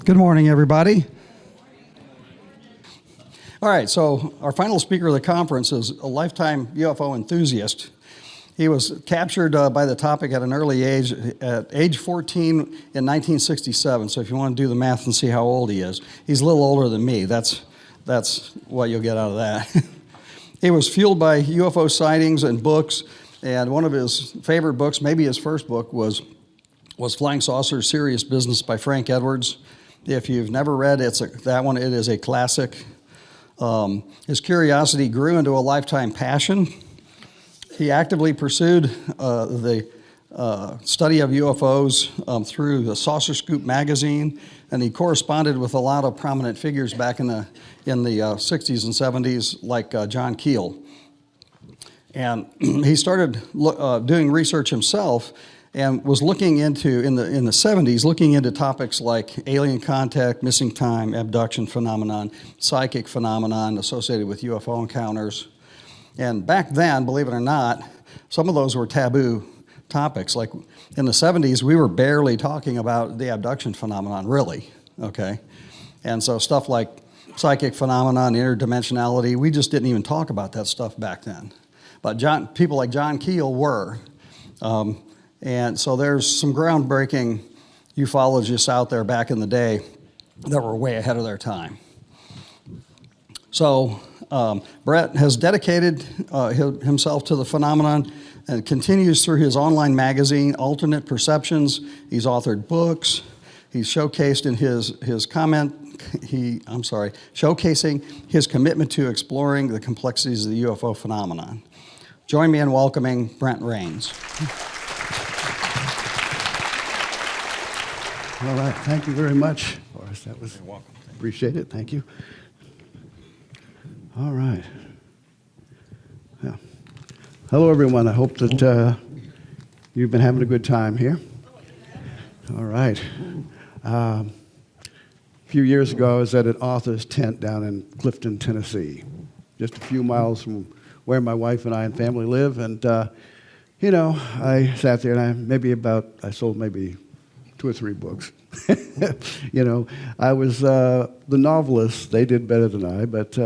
Good morning, everybody. All right, so our final speaker of the conference is a lifetime UFO enthusiast. He was captured by the topic at an early age, at age 14 in 1967. So if you want to do the math and see how old he is, he's a little older than me. That's what you'll get out of that. He was fueled by UFO sightings and books, and one of his favorite books, maybe his first book, was Flying Saucers: Serious Business by Frank Edwards. If you've never read that one, it is a classic. His curiosity grew into a lifetime passion. He actively pursued the study of UFOs through the Saucer Scoop magazine, and he corresponded with a lot of prominent figures back in the 60s and 70s, like John Keel. And he started doing research himself, and was looking into, in the 70s, looking into topics like alien contact, missing time, abduction phenomenon, psychic phenomenon associated with UFO encounters. And back then, believe it or not, some of those were taboo topics. Like in the 70s, we were barely talking about the abduction phenomenon, really, okay? And so stuff like psychic phenomenon, interdimensionality, we just didn't even talk about that stuff back then. But people like John Keel were. And so there's some groundbreaking ufologists out there back in the day that were way ahead of their time. So Brent has dedicated himself to the phenomenon and continues through his online magazine, Alternate Perceptions. He's authored books. He's showcased in showcasing his commitment to exploring the complexities of the UFO phenomenon. Join me in welcoming Brent Raynes. All right, thank you very much, Boris. That was, you're welcome. Appreciate it, thank you. All right. Yeah. Hello, everyone. I hope that you've been having a good time here. All right. A few years ago, I was at an author's tent down in Clifton, Tennessee, just a few miles from where my wife and I and family live. And, I sat there and I sold maybe 2 or 3 books. I was the novelist. They did better than I, but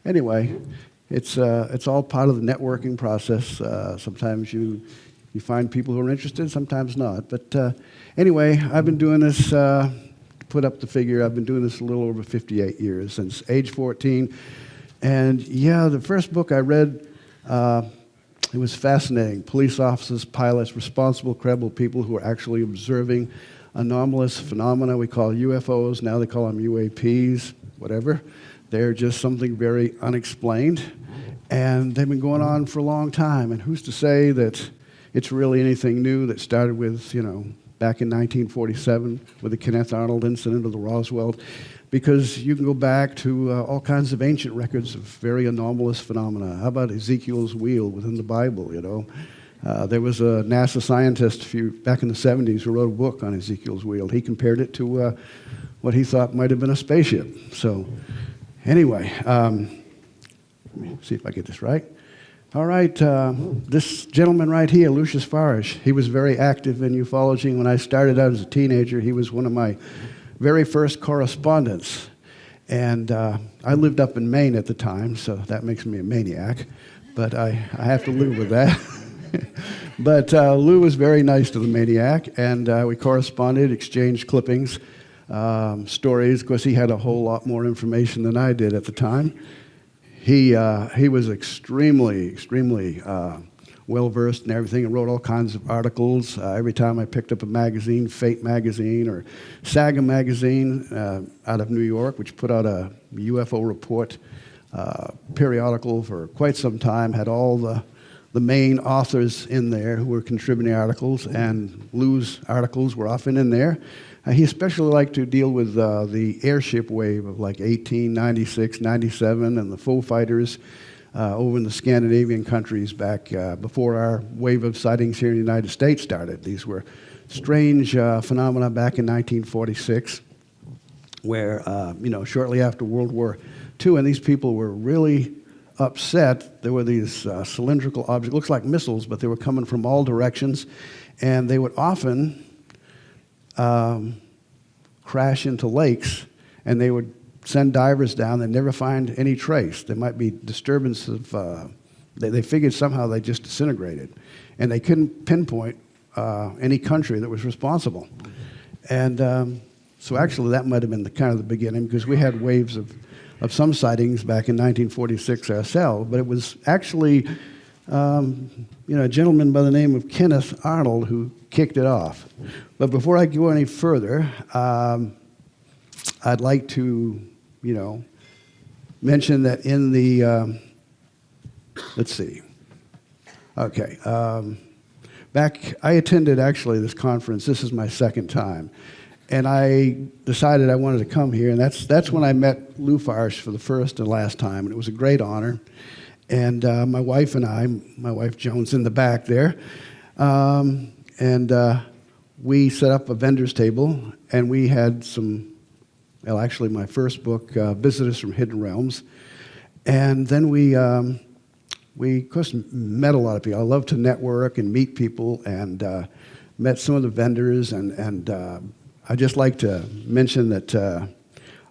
anyway, it's all part of the networking process. Sometimes you find people who are interested, sometimes not. But anyway, I've been doing this, to put up the figure, I've been doing this a little over 58 years, since age 14. And yeah, the first book I read, it was fascinating. Police officers, pilots, responsible, credible people who are actually observing anomalous phenomena we call UFOs. Now they call them UAPs, whatever. They're just something very unexplained. And they've been going on for a long time. And who's to say that it's really anything new that started with, back in 1947 with the Kenneth Arnold incident of the Roswell? Because you can go back to all kinds of ancient records of very anomalous phenomena. How about Ezekiel's wheel within the Bible, There was a NASA scientist back in the 70s who wrote a book on Ezekiel's wheel. He compared it to what he thought might have been a spaceship. So anyway, let me see if I get this right. All right, this gentleman right here, Lucius Farish, he was very active in ufology. When I started out as a teenager, he was one of my very first correspondents. And I lived up in Maine at the time, so that makes me a maniac. But I have to live with that. But Lou was very nice to the maniac, and we corresponded, exchanged clippings, stories. Of course, he had a whole lot more information than I did at the time. He was extremely well-versed in everything and wrote all kinds of articles. Every time I picked up a magazine, Fate magazine or Saga magazine out of New York, which put out a UFO report periodical for quite some time, had all the main authors in there who were contributing articles, and Lou's articles were often in there. He especially liked to deal with the airship wave of like 1896, 97, and the Foo Fighters over in the Scandinavian countries back before our wave of sightings here in the United States started. These were strange phenomena back in 1946, where, shortly after World War II, and these people were really upset. There were these cylindrical objects, looks like missiles, but they were coming from all directions, and they would often crash into lakes, and they would send divers down and never find any trace. There might be disturbance of, they figured somehow they just disintegrated. And they couldn't pinpoint any country that was responsible. And so actually that might have been kind of the beginning, because we had waves of some sightings back in 1946 ourselves, but it was actually a gentleman by the name of Kenneth Arnold who kicked it off. But before I go any further, I'd like to, mention that in the, let's see. Okay. I attended actually this conference. This is my second time. And I decided I wanted to come here, and that's when I met Lou Farsh for the first and last time, and it was a great honor. And my wife and I, my wife Joan's in the back there, we set up a vendor's table, and we had actually my first book, Visitors from Hidden Realms. And then we of course, met a lot of people. I love to network and meet people, and met some of the vendors, and I'd just like to mention that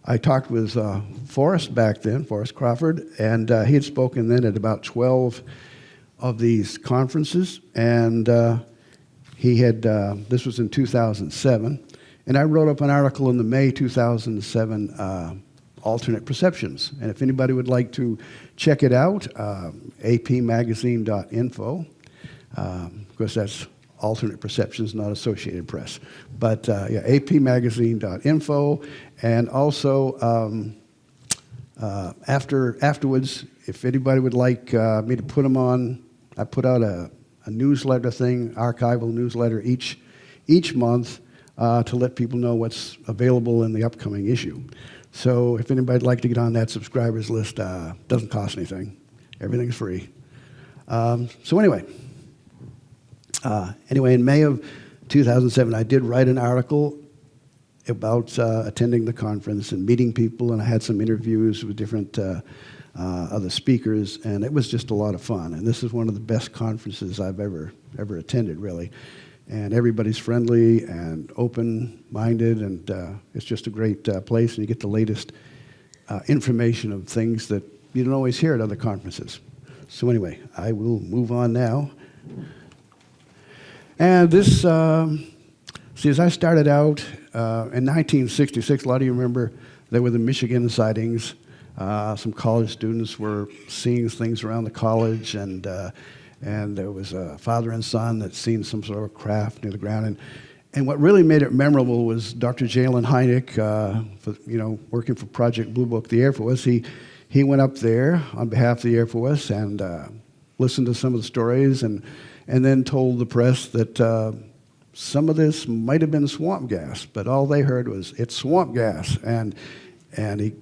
I talked with Forrest back then, Forrest Crawford, and he had spoken then at about 12 of these conferences, and this was in 2007, and I wrote up an article in the May 2007 Alternate Perceptions, and if anybody would like to check it out, apmagazine.info, of course that's Alternate Perceptions, not Associated Press. But apmagazine.info. And also, afterwards, if anybody would like me to put them on, I put out a newsletter thing, archival newsletter each month to let people know what's available in the upcoming issue. So if anybody'd like to get on that subscribers list, doesn't cost anything. Everything's free. So anyway, in May of 2007, I did write an article about attending the conference and meeting people, and I had some interviews with different other speakers, and it was just a lot of fun. And this is one of the best conferences I've ever attended, really. And everybody's friendly and open-minded, and it's just a great place, and you get the latest information of things that you don't always hear at other conferences. So anyway, I will move on now. And this, as I started out in 1966, a lot of you remember there were the Michigan sightings. Some college students were seeing things around the college, and there was a father and son that seen some sort of craft near the ground. And what really made it memorable was Dr. Jalen Hynek, working for Project Blue Book, the Air Force. He went up there on behalf of the Air Force and listened to some of the stories, and then told the press that some of this might have been swamp gas, but all they heard was, it's swamp gas, and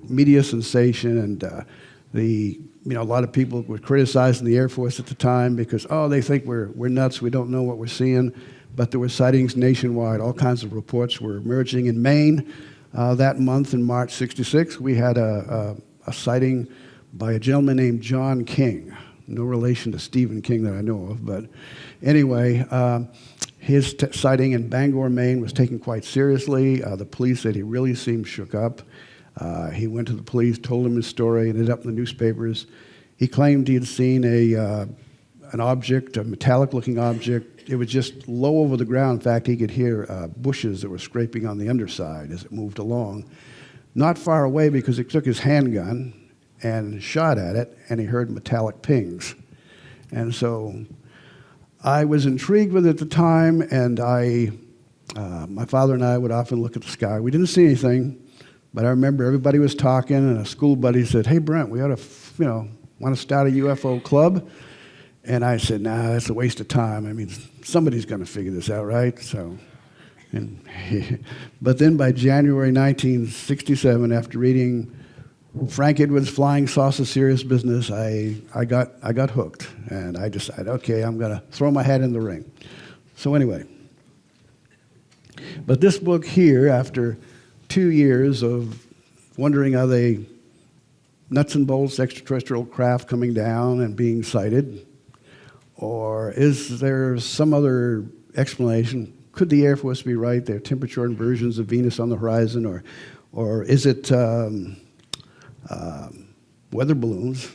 media sensation, and a lot of people were criticizing the Air Force at the time because, they think we're nuts, we don't know what we're seeing, but there were sightings nationwide. All kinds of reports were emerging. In Maine, that month in March '66, we had a sighting by a gentleman named John King. No relation to Stephen King that I know of, but anyway, his sighting in Bangor, Maine was taken quite seriously. The police said he really seemed shook up. He went to the police, told them his story, ended up in the newspapers. He claimed he had seen an object, a metallic-looking object. It was just low over the ground. In fact, he could hear bushes that were scraping on the underside as it moved along. Not far away, because he took his handgun and shot at it, and he heard metallic pings. And so I was intrigued with it at the time, and my father and I would often look at the sky. We didn't see anything, but I remember everybody was talking, and a school buddy said, "Hey, Brent, we ought to, want to start a UFO club?" And I said, "Nah, that's a waste of time. I mean, somebody's going to figure this out, right?" But then by January 1967, after reading Frank Edwards' Flying Saucer Serious Business, I got hooked, and I decided, okay, I'm going to throw my hat in the ring. So anyway, but this book here, after 2 years of wondering, are they nuts and bolts extraterrestrial craft coming down and being sighted, or is there some other explanation? could the Air Force be right? There are temperature inversions of Venus on the horizon, or is it weather balloons?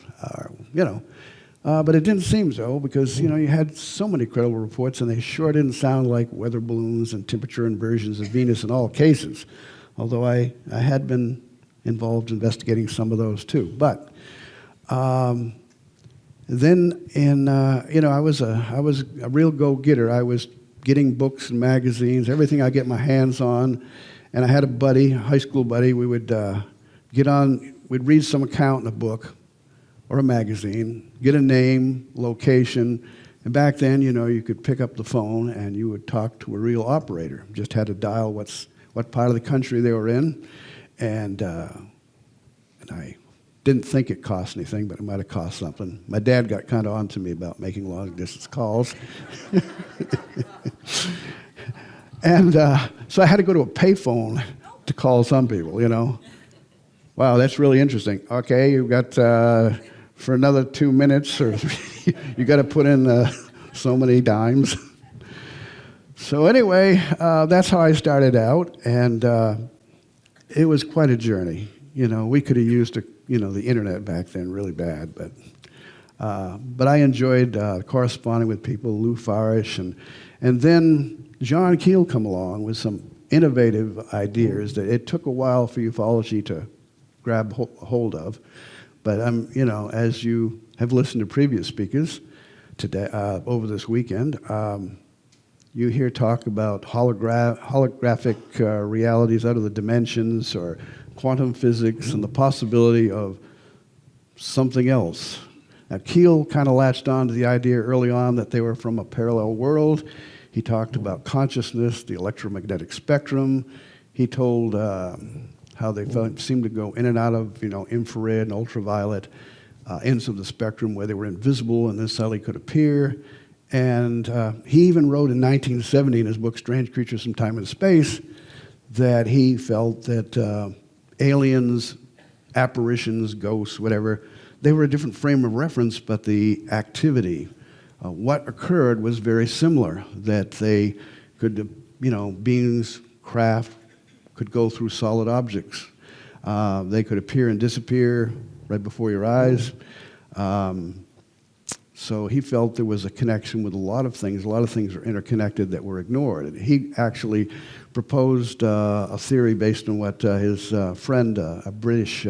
But it didn't seem so because, you had so many credible reports, and they sure didn't sound like weather balloons and temperature inversions of Venus in all cases, although I had been involved investigating some of those too. But then I was a real go-getter. I was getting books and magazines, everything I get my hands on, and I had a buddy, a high school buddy. We would we'd read some account in a book or a magazine, get a name, location, and back then, you could pick up the phone and you would talk to a real operator. Just had to dial what part of the country they were in, and I didn't think it cost anything, but it might have cost something. My dad got kind of onto me about making long-distance calls. And so I had to go to a payphone to call some people, Wow, that's really interesting. Okay, you've got for another 2 minutes, or you got to put in so many dimes. So anyway, that's how I started out, and it was quite a journey. We could have used the internet back then really bad, but I enjoyed corresponding with people, Lou Farish, and then John Keel come along with some innovative ideas that it took a while for ufology to grab hold of. But as you have listened to previous speakers today over this weekend, you hear talk about holographic realities out of the dimensions, or quantum physics, and the possibility of something else. Now, Keel kind of latched on to the idea early on that they were from a parallel world. He talked about consciousness, the electromagnetic spectrum. He told how they seemed to go in and out of infrared and ultraviolet ends of the spectrum where they were invisible and then suddenly could appear. And he even wrote in 1970 in his book Strange Creatures from Time and Space that he felt that aliens, apparitions, ghosts, whatever, they were a different frame of reference, but the activity, what occurred was very similar, that they could, beings, craft, could go through solid objects. They could appear and disappear right before your eyes. So he felt there was a connection with a lot of things. A lot of things are interconnected that were ignored. And he actually proposed a theory based on what his friend, a British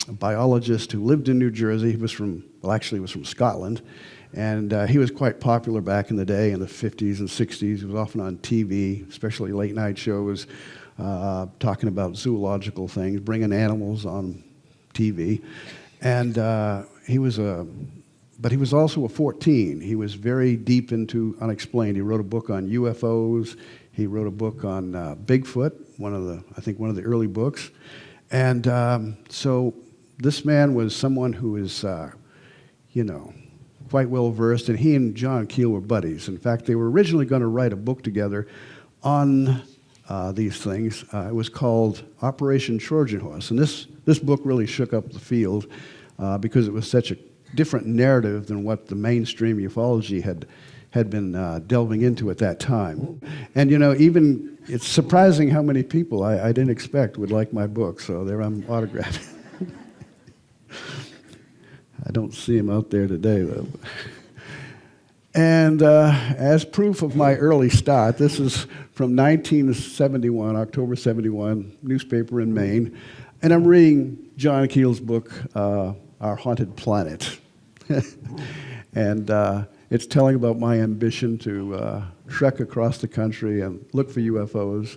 biologist who lived in New Jersey, he was from Scotland, and he was quite popular back in the day in the 50s and 60s. He was often on TV, especially late night shows, talking about zoological things, bringing animals on TV. And but he was also a 14. He was very deep into unexplained. He wrote a book on UFOs. He wrote a book on Bigfoot, one of the early books. And so this man was someone who is, quite well versed, and he and John Keel were buddies. In fact, they were originally going to write a book together on these things. It was called Operation Trojan Horse, and this book really shook up the field because it was such a different narrative than what the mainstream ufology had been delving into at that time. And even it's surprising how many people I didn't expect would like my book, so there I'm autographing. I don't see him out there today, though. And as proof of my early start, this is from 1971, October 71, newspaper in Maine, and I'm reading John Keel's book, Our Haunted Planet. And it's telling about my ambition to trek across the country and look for UFOs,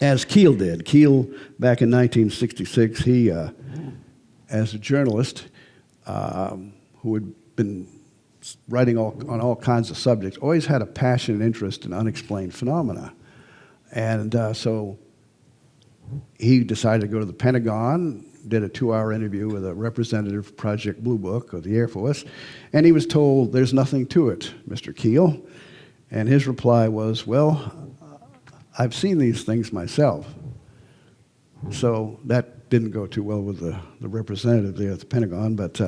as Keel did. Keel, back in 1966, he, as a journalist who had been writing on all kinds of subjects, always had a passion and interest in unexplained phenomena. And so he decided to go to the Pentagon, did a 2-hour interview with a representative of Project Blue Book of the Air Force, and he was told, "There's nothing to it, Mr. Keel." And his reply was, "Well, I've seen these things myself." So that didn't go too well with the representative there at the Pentagon, but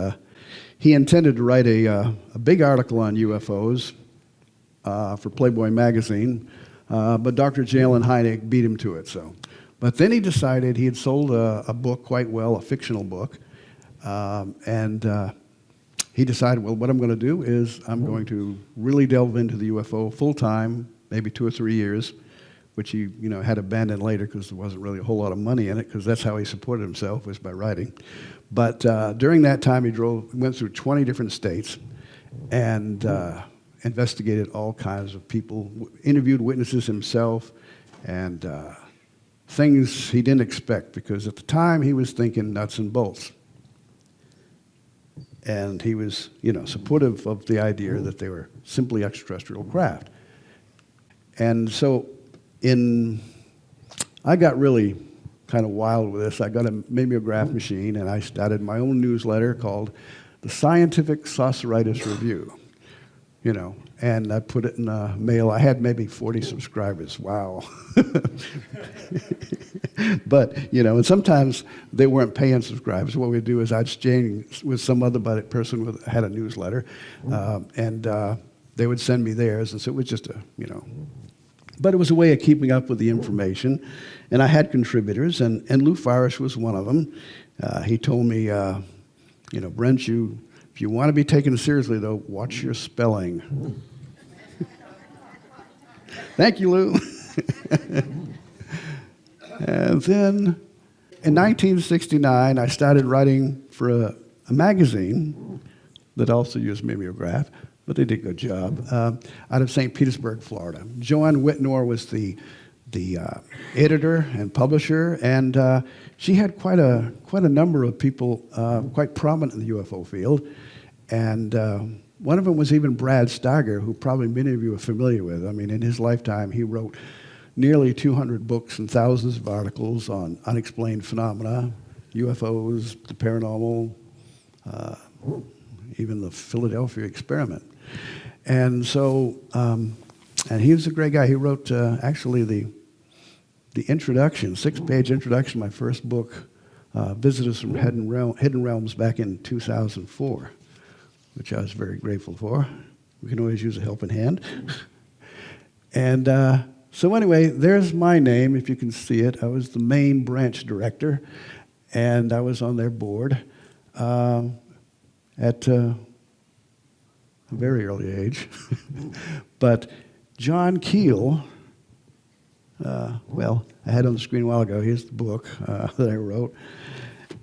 he intended to write a big article on UFOs for Playboy magazine, but Dr. Jalen Hynek beat him to it. But then he decided he had sold a book quite well, a fictional book, and he decided, well, what I'm going to do is I'm going to really delve into the UFO full time, maybe 2 or 3 years, which he had abandoned later because there wasn't really a whole lot of money in it, because that's how he supported himself, was by writing. But during that time, he went through 20 different states and investigated all kinds of people, interviewed witnesses himself, and things he didn't expect, because at the time he was thinking nuts and bolts. And he was, supportive of the idea that they were simply extraterrestrial craft. And so I got really kind of wild with this. I got a mimeograph machine, and I started my own newsletter called the Scientific Sauceritis Review, and I put it in mail. I had maybe 40 subscribers. Wow. But, and sometimes they weren't paying subscribers. What we'd do is I'd exchange with some other person who had a newsletter, and they would send me theirs, and so it was just but it was a way of keeping up with the information. And I had contributors, and Lou Farish was one of them. He told me, Brent, if you want to be taken seriously, though, watch your spelling. Thank you, Lou. And then in 1969, I started writing for a magazine that also used mimeograph, but they did a good job, out of St. Petersburg, Florida. Joanne Whitnor was the editor and publisher, and she had quite a number of people quite prominent in the UFO field, and one of them was even Brad Steiger, who probably many of you are familiar with. I mean, in his lifetime, he wrote nearly 200 books and thousands of articles on unexplained phenomena, UFOs, the paranormal, even the Philadelphia experiment. And so, and he was a great guy. He wrote actually the introduction, 6-page introduction to my first book, Visitors from Hidden Realms, back in 2004, which I was very grateful for. We can always use a helping hand. And so anyway, there's my name, if you can see it. I was the main branch director, and I was on their board at a very early age. But John Keel, well, I had on the screen a while ago, here's the book that I wrote,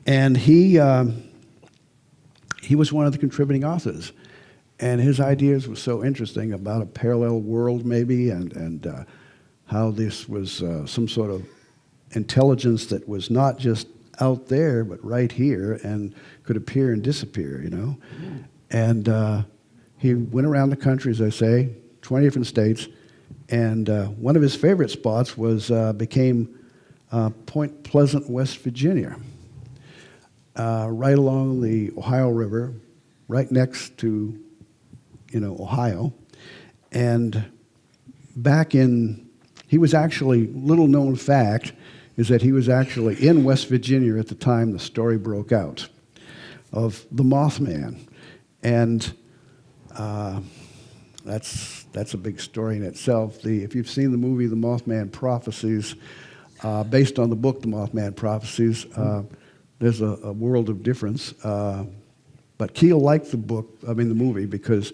and he was one of the contributing authors, and his ideas were so interesting about a parallel world maybe, and how this was some sort of intelligence that was not just out there, but right here, and could appear and disappear, And he went around the country, as I say, 20 different states, and one of his favorite spots became Point Pleasant, West Virginia, right along the Ohio River, right next to, Ohio. And he was actually, little known fact, is that he was actually in West Virginia at the time the story broke out of the Mothman. And that's a big story in itself. If you've seen the movie The Mothman Prophecies, based on the book The Mothman Prophecies, there's a world of difference. But Keel liked the movie, because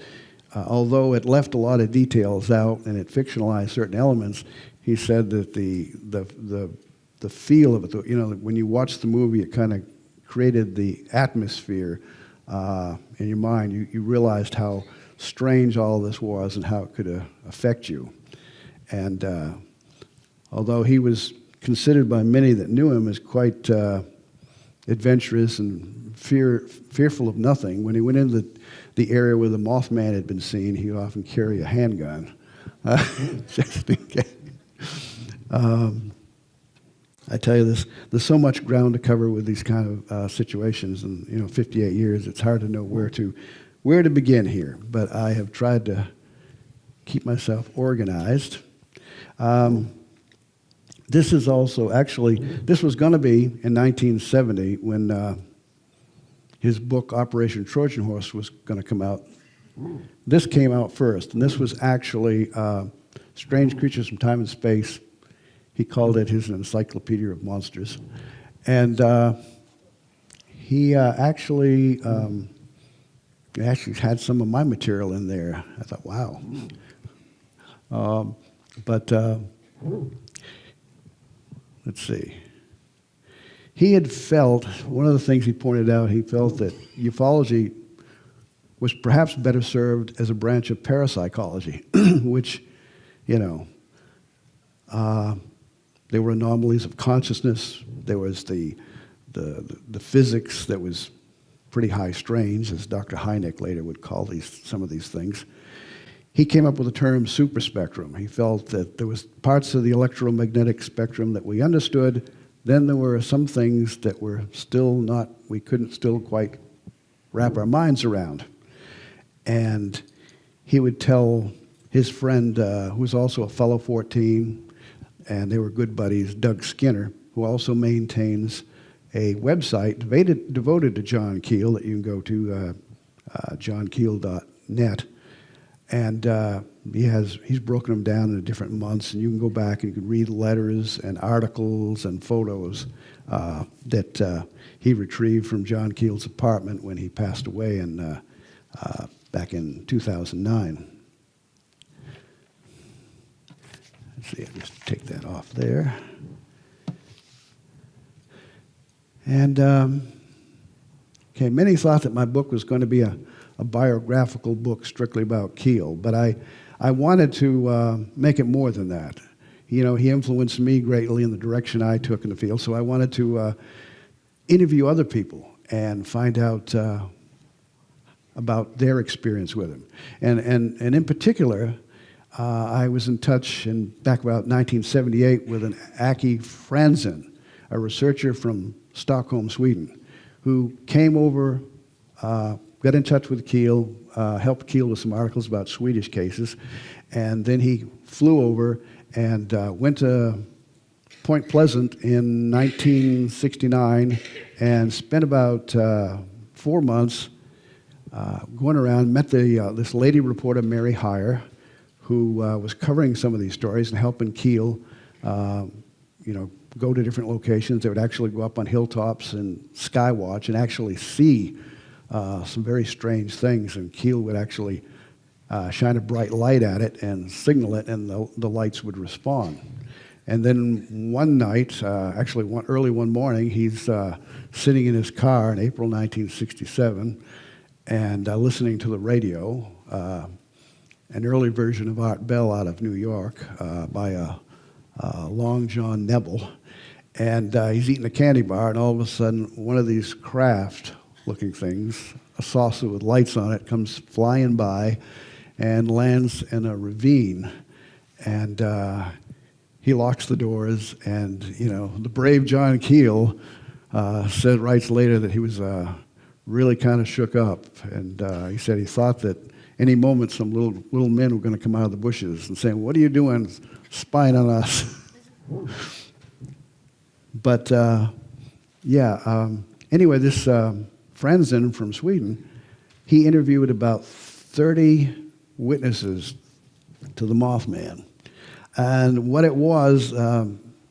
although it left a lot of details out and it fictionalized certain elements, he said that the feel of it, when you watch the movie, it kind of created the atmosphere in your mind. You realized how strange all this was and how it could affect you. And although he was considered by many that knew him as quite adventurous and fearful of nothing, when he went into the area where the Mothman had been seen, he would often carry a handgun, just in case. I tell you this, there's so much ground to cover with these kind of situations, and 58 years, it's hard to know where to begin here, but I have tried to keep myself organized. This is also, this was going to be in 1970 when his book Operation Trojan Horse was going to come out This came out first, and this was actually Strange Creatures from Time and Space. He called it his Encyclopedia of Monsters. And he actually had some of my material in there. I thought, wow. Let's see. He had felt, one of the things he pointed out, he felt that ufology was perhaps better served as a branch of parapsychology, which, there were anomalies of consciousness. There was the physics that was pretty high strange, as Dr. Hynek later would call some of these things. He came up with the term superspectrum. He felt that there was parts of the electromagnetic spectrum that we understood. Then there were some things that were we couldn't still quite wrap our minds around. And he would tell his friend, who was also a fellow 14, and they were good buddies, Doug Skinner, who also maintains a website devoted to John Keel that you can go to, johnkeel.net. And he's broken them down into different months, and you can go back and you can read letters and articles and photos that he retrieved from John Keel's apartment when he passed away back in 2009. Let's see, I'll just take that off there. And many thought that my book was going to be a biographical book strictly about Keel, but I wanted to make it more than that. He influenced me greatly in the direction I took in the field, so I wanted to interview other people and find out about their experience with him. And in particular, I was in touch back about 1978 with an Aki Franzen, a researcher from Stockholm, Sweden, who came over, got in touch with Keel, helped Keel with some articles about Swedish cases, and then he flew over and went to Point Pleasant in 1969 and spent about 4 months going around, met this lady reporter, Mary Heyer, who was covering some of these stories and helping Keel, go to different locations. They would actually go up on hilltops and skywatch and actually see some very strange things, and Keel would actually shine a bright light at it and signal it, and the lights would respond. And then one night, early one morning, he's sitting in his car in April 1967 and listening to the radio, an early version of Art Bell out of New York by Long John Nebel. And he's eating a candy bar, and all of a sudden, one of these craft-looking things, a saucer with lights on it, comes flying by and lands in a ravine. And he locks the doors, and, the brave John Keel writes later that he was really kind of shook up. And he said he thought that any moment some little men were going to come out of the bushes and say, "What are you doing spying on us?" But, anyway, this Franzen from Sweden, he interviewed about 30 witnesses to the Mothman. And what it was,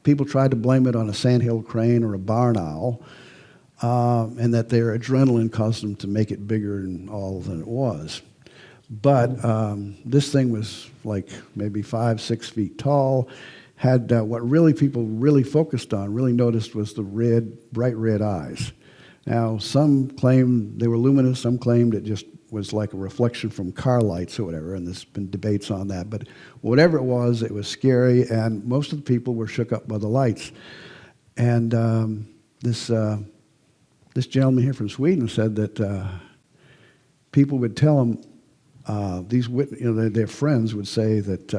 people tried to blame it on a sandhill crane or a barn owl, and that their adrenaline caused them to make it bigger and all than it was. But this thing was like maybe 5-6 feet tall, had what people really focused on, really noticed was the bright red eyes. Now, some claimed they were luminous, some claimed it just was like a reflection from car lights or whatever, and there's been debates on that. But whatever it was scary, and most of the people were shook up by the lights. And this gentleman here from Sweden said that people would tell him, their friends would say that,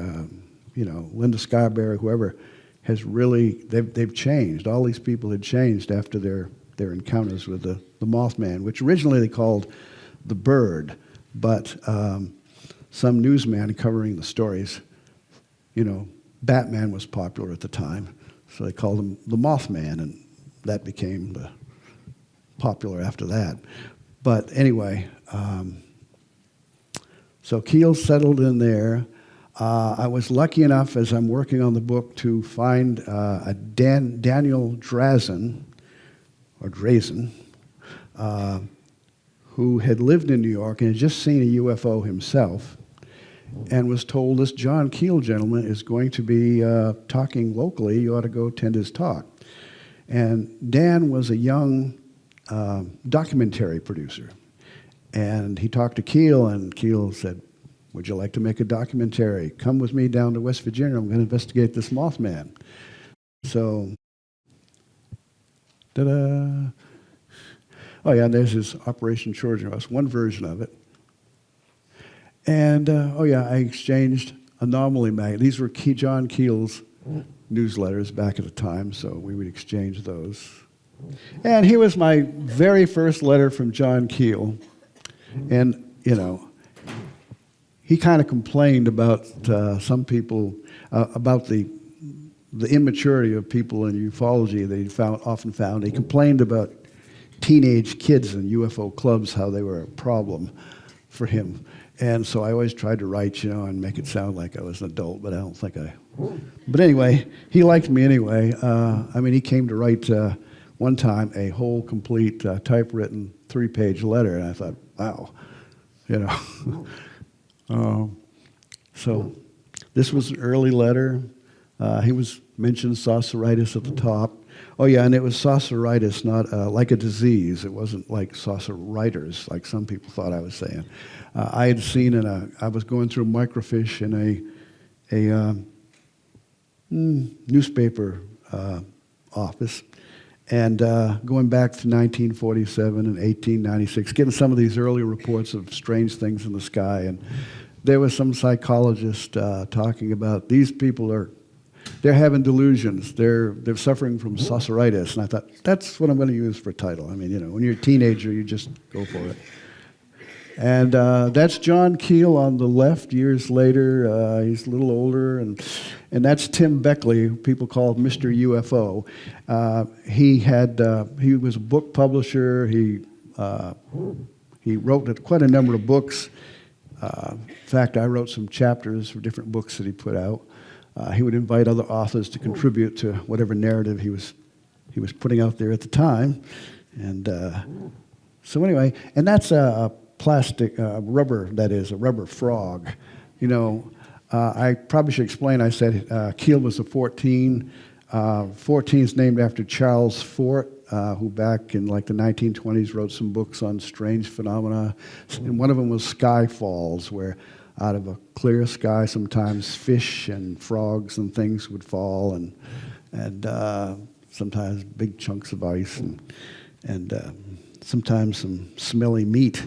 Linda Scarberry, whoever, they've changed. All these people had changed after their encounters with the Mothman, which originally they called the Bird, but some newsman covering the stories, Batman was popular at the time, so they called him the Mothman, and that became popular after that. But anyway, So Keel settled in there. I was lucky enough, as I'm working on the book, to find a Daniel Drazen, or Drazen, who had lived in New York and had just seen a UFO himself, and was told, this John Keel gentleman is going to be talking locally. You ought to go attend his talk. And Dan was a young documentary producer. And he talked to Keel, and Keel said, would you like to make a documentary? Come with me down to West Virginia. I'm going to investigate this Mothman. So, ta-da. Oh, yeah, there's his Operation Trojan Horse, one version of it. And, I exchanged Anomaly Mag. These were John Keel's newsletters back at the time, so we would exchange those. And here was my very first letter from John Keel. And, he kind of complained about some people, about the immaturity of people in ufology that he often found. He complained about teenage kids in UFO clubs, how they were a problem for him. And so I always tried to write, and make it sound like I was an adult, but I don't think I... But anyway, he liked me anyway. He came to write one time a whole complete typewritten 3-page letter, and I thought, wow, So this was an early letter. He mentioned sauceritis at the top. Oh yeah, and it was sauceritis, not like a disease. It wasn't like saucer writers, like some people thought I was saying. I had seen I was going through microfiche in a newspaper office, and going back to 1947 and 1896, getting some of these early reports of strange things in the sky, and there was some psychologist talking about these people they're having delusions. They're suffering from sauceritis, and I thought that's what I'm going to use for a title. When you're a teenager, you just go for it. And that's John Keel on the left. Years later, he's a little older, and that's Tim Beckley, who people called Mr. UFO. He was a book publisher. He wrote quite a number of books. In fact, I wrote some chapters for different books that he put out. He would invite other authors to contribute to whatever narrative he was putting out there at the time. And so anyway, and that's a plastic rubber, that is, a rubber frog. I probably should explain, I said Keel was a 14. 14 is named after Charles Fort, who back in like the 1920s wrote some books on strange phenomena. And one of them was Sky Falls, where out of a clear sky sometimes fish and frogs and things would fall, and sometimes big chunks of ice, and sometimes some smelly meat.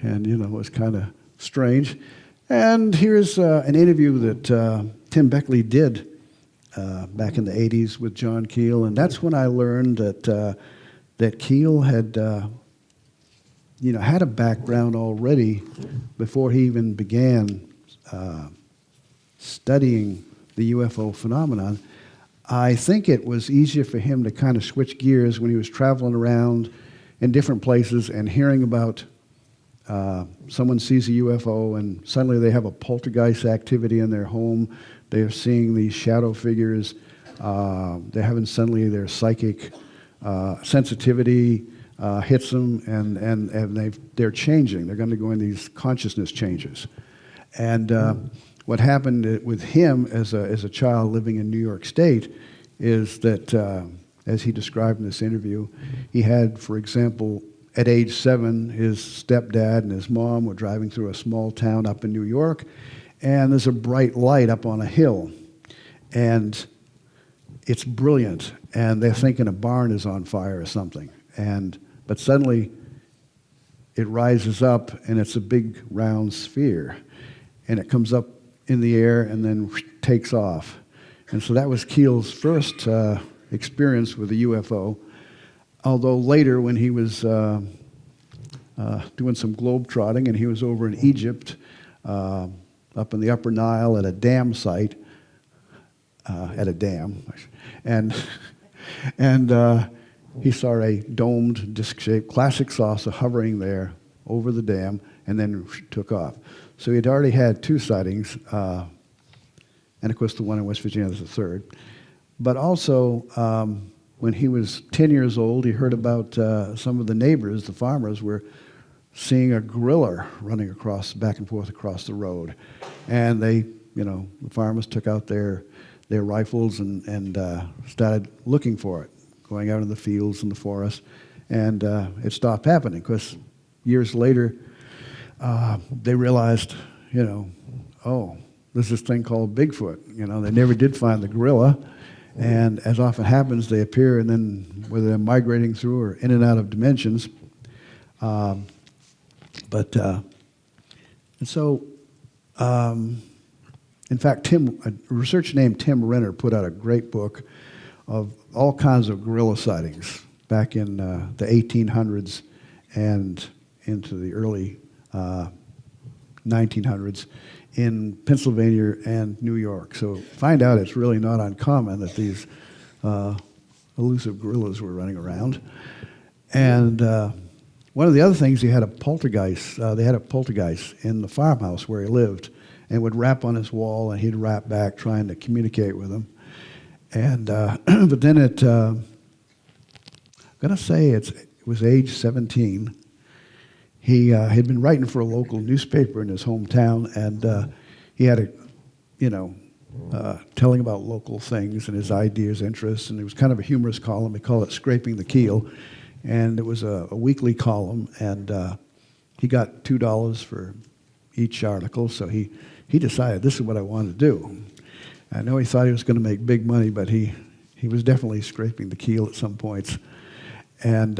And, it was kind of strange. And here's an interview that Tim Beckley did back in the 80s with John Keel, and that's when I learned that Keel had had a background already before he even began studying the UFO phenomenon. I think it was easier for him to kind of switch gears when he was traveling around in different places and hearing about someone sees a UFO and suddenly they have a poltergeist activity in their home. They're seeing these shadow figures. They're having suddenly their psychic sensitivity hits them, and they're changing. They're going to go in these consciousness changes. And what happened with him as a child living in New York State is that, as he described in this interview, he had, for example, at age 7, his stepdad and his mom were driving through a small town up in New York, and there's a bright light up on a hill, and it's brilliant, and they're thinking a barn is on fire or something. But suddenly, it rises up, and it's a big round sphere, and it comes up in the air and then takes off. And so that was Keel's first experience with a UFO, although later when he was doing some globetrotting and he was over in Egypt, up in the upper Nile at a dam site, and he saw a domed, disc-shaped classic saucer hovering there over the dam and then took off. So he'd already had 2 sightings, and of course the one in West Virginia was the third. But also, when he was 10 years old, he heard about some of the neighbors, the farmers, were seeing a gorilla running back and forth across the road. And they, the farmers took out their rifles and started looking for it, going out in the fields and the forest. And it stopped happening, because years later, they realized, oh, there's this thing called Bigfoot. They never did find the gorilla. And as often happens, they appear, and then whether they're migrating through or in and out of dimensions. And so, in fact, a researcher named Tim Renner put out a great book of all kinds of gorilla sightings back in the 1800s and into the early 1900s in Pennsylvania and New York. So find out it's really not uncommon that these elusive gorillas were running around. And one of the other things, he had a poltergeist. They had a poltergeist in the farmhouse where he lived, and would rap on his wall, and he'd rap back trying to communicate with him. And but then I'm going to say it was age 17. He had been writing for a local newspaper in his hometown, and he had telling about local things and his ideas, interests, and it was kind of a humorous column. We call it Scraping the Keel, and it was a weekly column, and he got $2 for each article, so he decided this is what I wanted to do. I know he thought he was going to make big money, but he was definitely scraping the keel at some points. And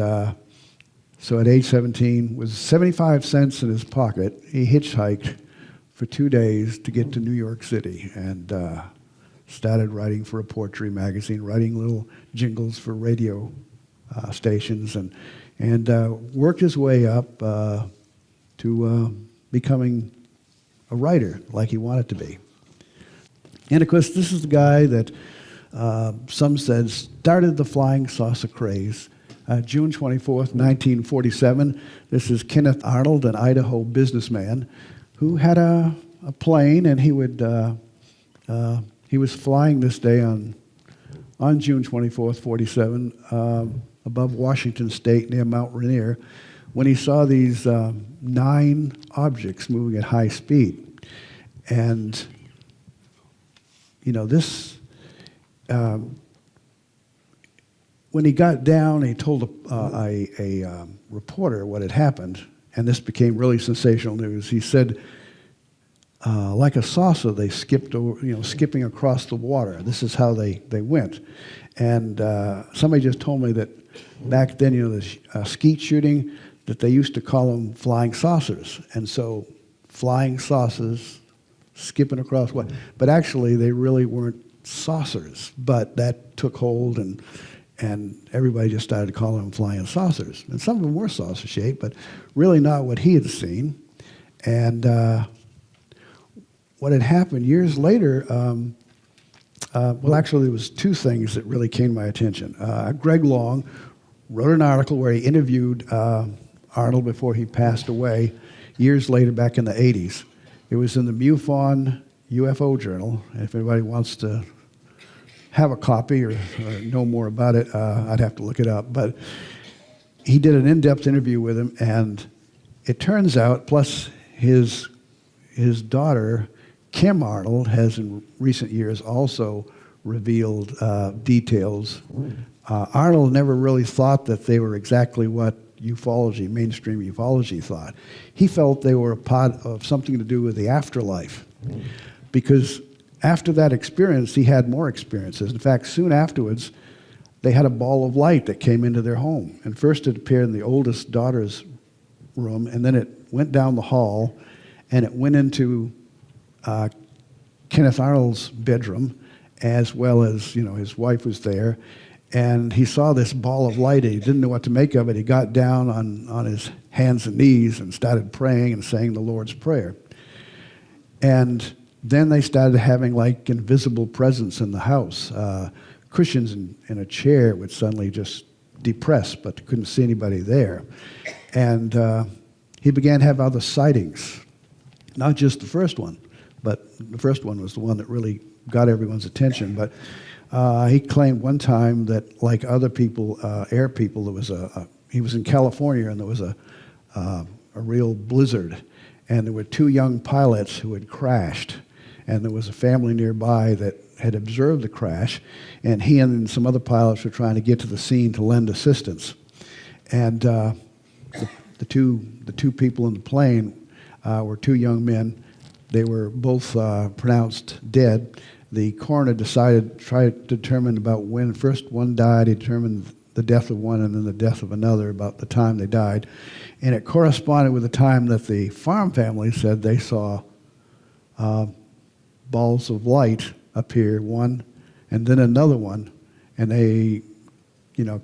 so at age 17, with 75 cents in his pocket, he hitchhiked for 2 days to get to New York City, and started writing for a poetry magazine, writing little jingles for radio stations, and worked his way up to becoming a writer like he wanted to be. And of course, this is the guy that some said started the flying saucer craze. June 24th, 1947. This is Kenneth Arnold, an Idaho businessman who had a plane, and he was flying this day on June 24th, 47, above Washington State near Mount Rainier, when he saw these 9 objects moving at high speed. And this, when he got down, he told a reporter what had happened, and this became really sensational news. He said, like a saucer, they skipped over, skipping across the water. This is how they went. And somebody just told me that back then, the skeet shooting, that they used to call them flying saucers. And so flying saucers, skipping across what? But actually, they really weren't saucers. But that took hold, and everybody just started calling them flying saucers. And some of them were saucer-shaped, but really not what he had seen. And what had happened years later, well, actually, there was 2 things that really came to my attention. Greg Long wrote an article where he interviewed Arnold before he passed away years later, back in the 80s. It was in the MUFON UFO Journal. If anybody wants to have a copy or know more about it, I'd have to look it up. But he did an in-depth interview with him, and it turns out, plus his daughter, Kim Arnold, has in recent years also revealed details. Arnold never really thought that they were exactly what ufology, mainstream ufology, thought. He felt they were a part of something to do with the afterlife, because after that experience, he had more experiences. In fact, soon afterwards, they had a ball of light that came into their home. And first it appeared in the oldest daughter's room, and then it went down the hall, and it went into Kenneth Arnold's bedroom, as well as, his wife was there. And he saw this ball of light, and he didn't know what to make of it. He got down on his hands and knees and started praying and saying the Lord's Prayer. And then they started having like invisible presence in the house. Cushions in a chair would suddenly just depress, but couldn't see anybody there. And he began to have other sightings, not just the first one, but the first one was the one that really got everyone's attention. But he claimed one time that, like other people, air people, he was in California and there was a real blizzard, and there were two young pilots who had crashed, and there was a family nearby that had observed the crash, and he and some other pilots were trying to get to the scene to lend assistance. And the two people in the plane were two young men. They were both pronounced dead. The coroner tried to determine about when. First one died, he determined the death of one and then the death of another, about the time they died. And it corresponded with the time that the farm family said they saw balls of light appear, one and then another one. And they,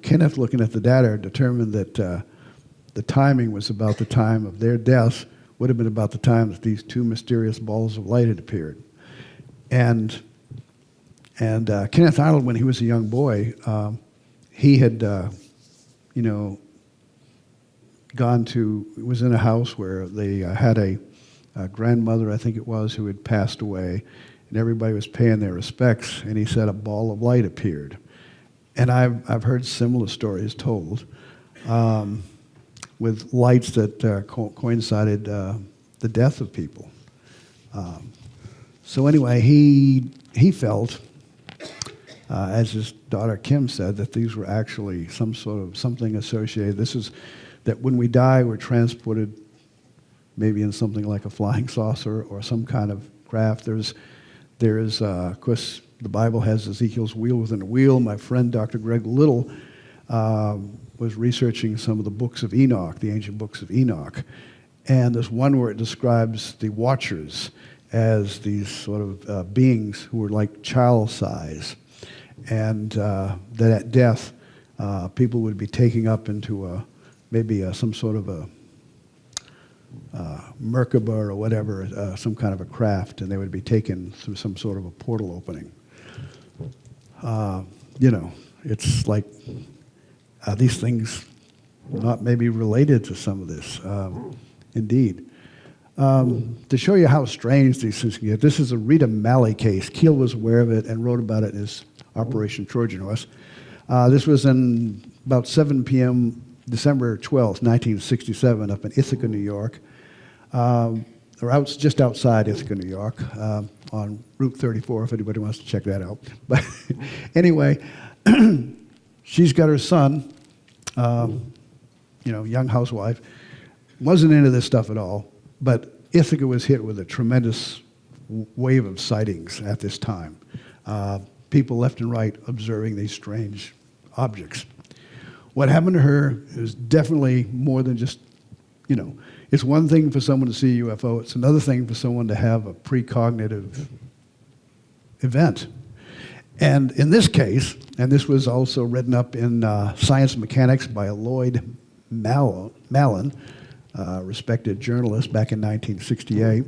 Kenneth, looking at the data, determined that the timing was about the time of their deaths, would have been about the time that these two mysterious balls of light had appeared. And Kenneth Arnold, when he was a young boy, he had, was in a house where they had a grandmother, I think it was, who had passed away, and everybody was paying their respects, and he said a ball of light appeared. And I've heard similar stories told with lights that coincided the death of people. So anyway, he felt, as his daughter Kim said, that these were actually something associated. This is that when we die, we're transported maybe in something like a flying saucer or some kind of craft. There is, of course, the Bible has Ezekiel's wheel within a wheel. My friend Dr. Greg Little was researching some of the books of Enoch, the ancient books of Enoch, and there's one where it describes the watchers as these sort of beings who were like child size, and that at death, people would be taken up into maybe some sort of a Merkaba or whatever, some kind of a craft, and they would be taken through some sort of a portal opening. It's like these things not maybe related to some of this. Indeed. To show you how strange these things can get, this is a Rita Malley case. Keel was aware of it and wrote about it in his Operation Trojan Horse. This was in about 7 p.m. December 12th, 1967, up in Ithaca, New York, just outside Ithaca, New York, on Route 34, if anybody wants to check that out. But anyway, she's got her son, young housewife, wasn't into this stuff at all, but Ithaca was hit with a tremendous wave of sightings at this time. People left and right observing these strange objects. What happened to her is definitely more than just, it's one thing for someone to see a UFO, it's another thing for someone to have a precognitive event. And in this case, and this was also written up in Science Mechanics by Lloyd Malin, respected journalist back in 1968,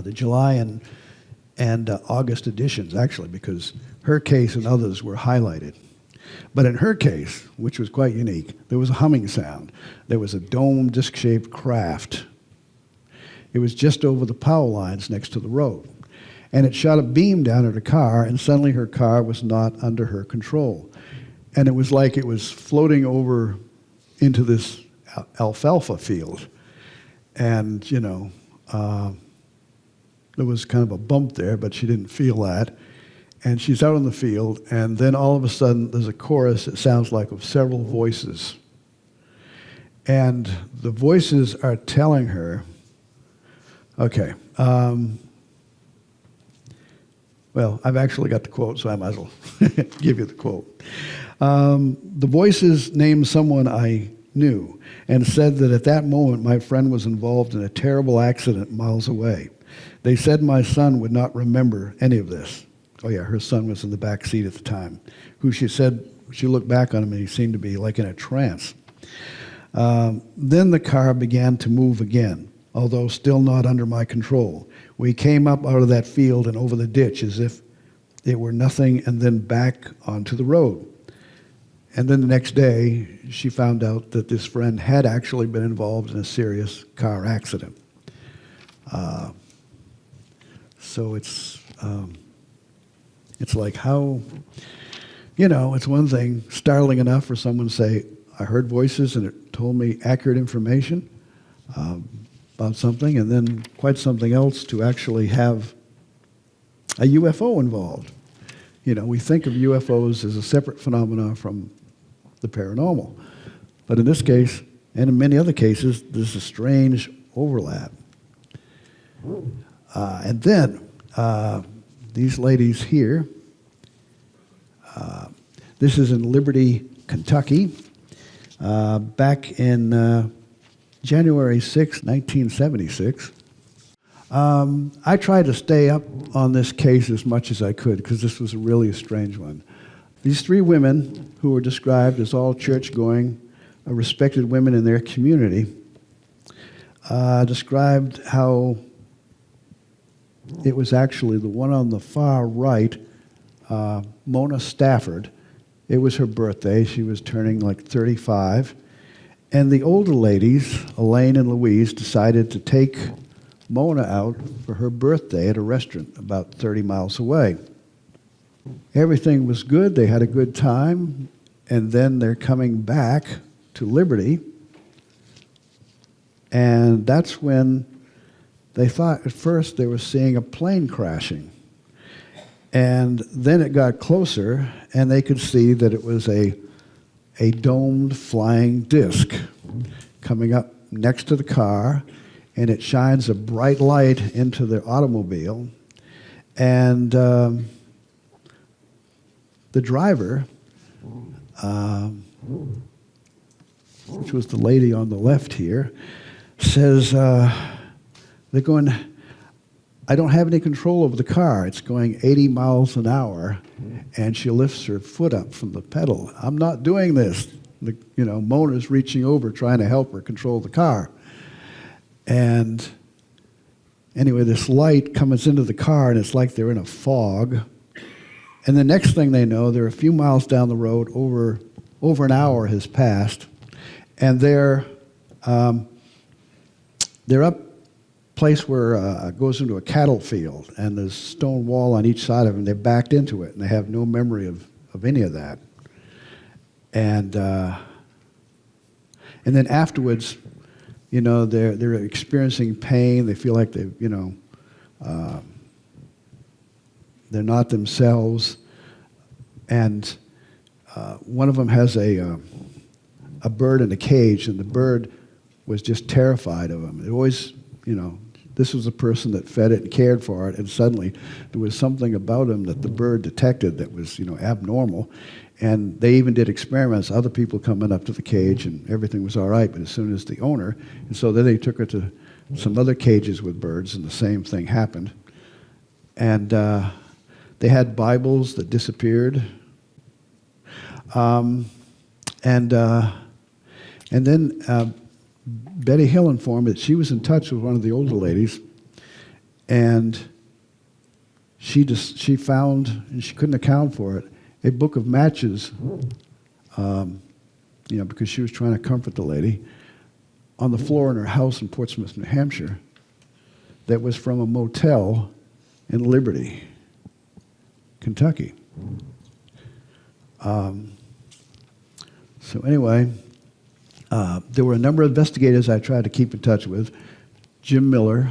the July and August editions, actually, because her case and others were highlighted. But in her case, which was quite unique, there was a humming sound. There was a dome disc-shaped craft. It was just over the power lines next to the road. And it shot a beam down at her car, and suddenly her car was not under her control. And it was like it was floating over into this alfalfa field. And, there was kind of a bump there, but she didn't feel that. And she's out in the field, and then all of a sudden there's a chorus that sounds like of several voices. And the voices are telling her, okay, well, I've actually got the quote, so I might as well give you the quote. The voices named someone I knew and said that at that moment my friend was involved in a terrible accident miles away. They said my son would not remember any of this. Oh yeah, her son was in the back seat at the time, who she said, she looked back on him and he seemed to be like in a trance. Then the car began to move again, although still not under my control. We came up out of that field and over the ditch as if it were nothing, and then back onto the road. And then the next day, she found out that this friend had actually been involved in a serious car accident. So it's like how, it's one thing, startling enough for someone to say, I heard voices and it told me accurate information about something, and then quite something else to actually have a UFO involved. We think of UFOs as a separate phenomenon from the paranormal. But in this case, and in many other cases, there's a strange overlap. And then, these ladies here, this is in Liberty, Kentucky, back in January 6, 1976. I tried to stay up on this case as much as I could because this was really a strange one. These three women, who were described as all church-going, respected women in their community, described how it was actually the one on the far right, Mona Stafford. It was her birthday. She was turning like 35. And the older ladies, Elaine and Louise, decided to take Mona out for her birthday at a restaurant about 30 miles away. Everything was good. They had a good time. And then they're coming back to Liberty. And that's when they thought at first they were seeing a plane crashing. And then it got closer, and they could see that it was a domed flying disc coming up next to the car, and it shines a bright light into the automobile. And the driver, which was the lady on the left here, says, they're going, I don't have any control over the car. It's going 80 miles an hour, and she lifts her foot up from the pedal. I'm not doing this. Mona's reaching over trying to help her control the car. And anyway, this light comes into the car, and it's like they're in a fog. And the next thing they know, they're a few miles down the road, over an hour has passed, and they're up place where it goes into a cattle field, and there's a stone wall on each side of them. They backed into it, and they have no memory of any of that. And then afterwards, they're experiencing pain. They feel like they're not themselves. And one of them has a bird in a cage, and the bird was just terrified of him. It always, this was a person that fed it and cared for it, and suddenly there was something about him that the bird detected that was, abnormal. And they even did experiments, other people coming up to the cage, and everything was all right, but as soon as the owner, and so then they took her to some other cages with birds, and the same thing happened. And they had Bibles that disappeared. And then Betty Hill informed me that she was in touch with one of the older ladies, and she found, and she couldn't account for it, a book of matches, because she was trying to comfort the lady, on the floor in her house in Portsmouth, New Hampshire, that was from a motel in Liberty, Kentucky. So anyway, there were a number of investigators I tried to keep in touch with, Jim Miller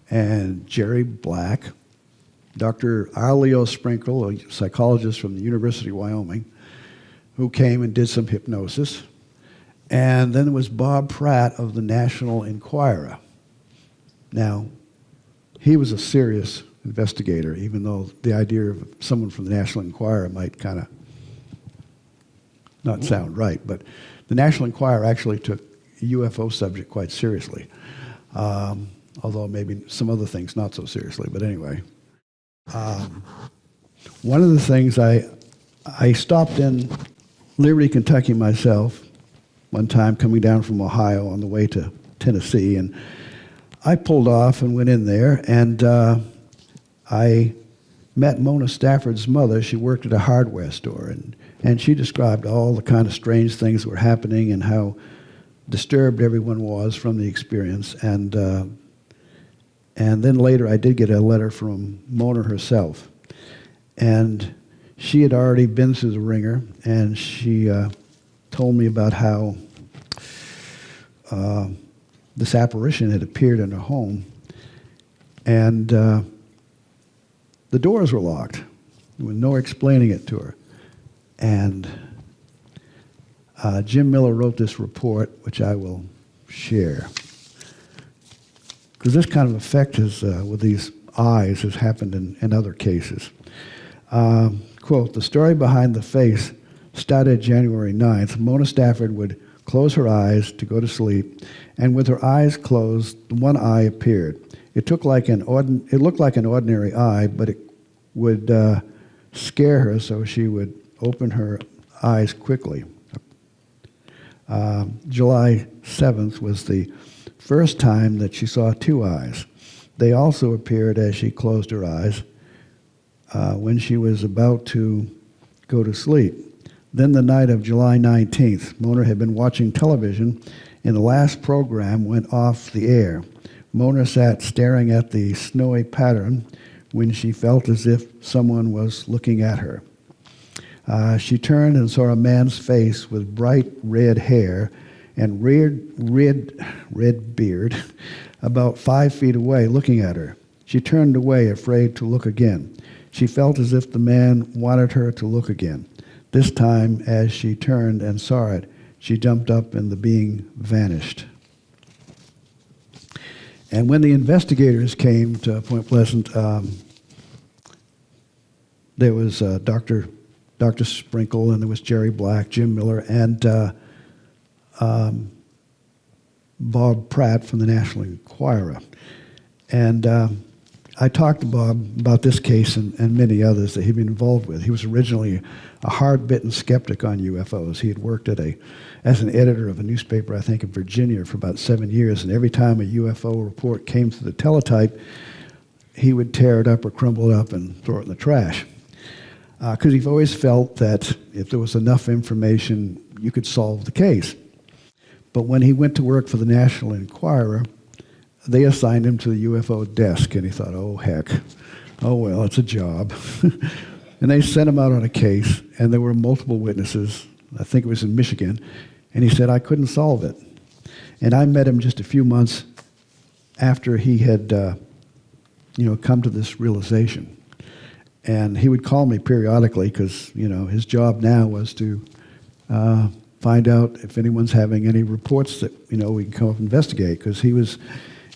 and Jerry Black, Dr. Arleo Sprinkle, a psychologist from the University of Wyoming, who came and did some hypnosis. And then there was Bob Pratt of the National Enquirer. Now, he was a serious investigator, even though the idea of someone from the National Enquirer might kind of not sound right. But the National Enquirer actually took the UFO subject quite seriously, although maybe some other things not so seriously. But anyway, one of the things I stopped in Liberty, Kentucky myself one time coming down from Ohio on the way to Tennessee, and I pulled off and went in there, and I met Mona Stafford's mother. She worked at a hardware store, and And she described all the kind of strange things that were happening and how disturbed everyone was from the experience. And then later I did get a letter from Mona herself. And she had already been through the ringer, and she told me about how this apparition had appeared in her home, and the doors were locked. There was no explaining it to her. And Jim Miller wrote this report, which I will share. Because this kind of effect is, with these eyes has happened in other cases. Quote, the story behind the face started January 9th. Mona Stafford would close her eyes to go to sleep, and with her eyes closed, one eye appeared. It looked like an ordinary eye, but it would scare her, so she would open her eyes quickly. July 7th was the first time that she saw two eyes. They also appeared as she closed her eyes when she was about to go to sleep. Then the night of July 19th, Mona had been watching television, and the last program went off the air. Mona sat staring at the snowy pattern when she felt as if someone was looking at her. She turned and saw a man's face with bright red hair and red beard about 5 feet away looking at her. She turned away, afraid to look again. She felt as if the man wanted her to look again. This time, as she turned and saw it, she jumped up and the being vanished. And when the investigators came to Point Pleasant, there was Dr. Sprinkle, and there was Jerry Black, Jim Miller, and Bob Pratt from the National Enquirer. And I talked to Bob about this case and many others that he'd been involved with. He was originally a hard-bitten skeptic on UFOs. He had worked as an editor of a newspaper, I think, in Virginia for about 7 years, and every time a UFO report came through the teletype, he would tear it up or crumble it up and throw it in the trash. Because he'd always felt that if there was enough information, you could solve the case. But when he went to work for the National Enquirer, they assigned him to the UFO desk, and he thought, oh, heck, oh, well, it's a job. And they sent him out on a case, and there were multiple witnesses. I think it was in Michigan, and he said, I couldn't solve it. And I met him just a few months after he had come to this realization. And he would call me periodically because, his job now was to find out if anyone's having any reports that, we can come up and investigate, because he was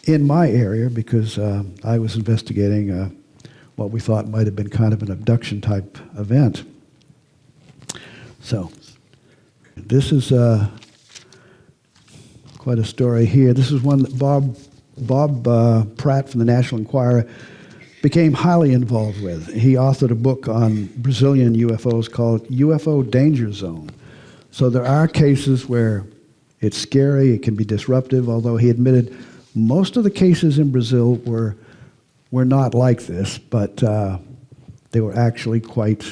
in my area because I was investigating what we thought might have been kind of an abduction type event. So this is quite a story here. This is one that Bob Pratt from the National Enquirer became highly involved with. He authored a book on Brazilian UFOs called UFO Danger Zone. So there are cases where it's scary, it can be disruptive, although he admitted most of the cases in Brazil were not like this, but they were actually quite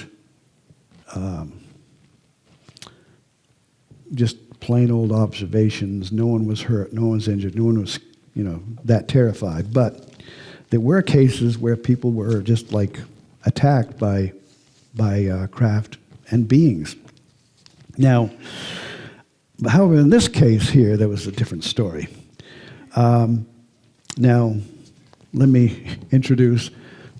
just plain old observations. No one was hurt, no one was injured, no one was, that terrified. But there were cases where people were just like attacked by craft and beings. Now, however, in this case here, there was a different story. Now, let me introduce.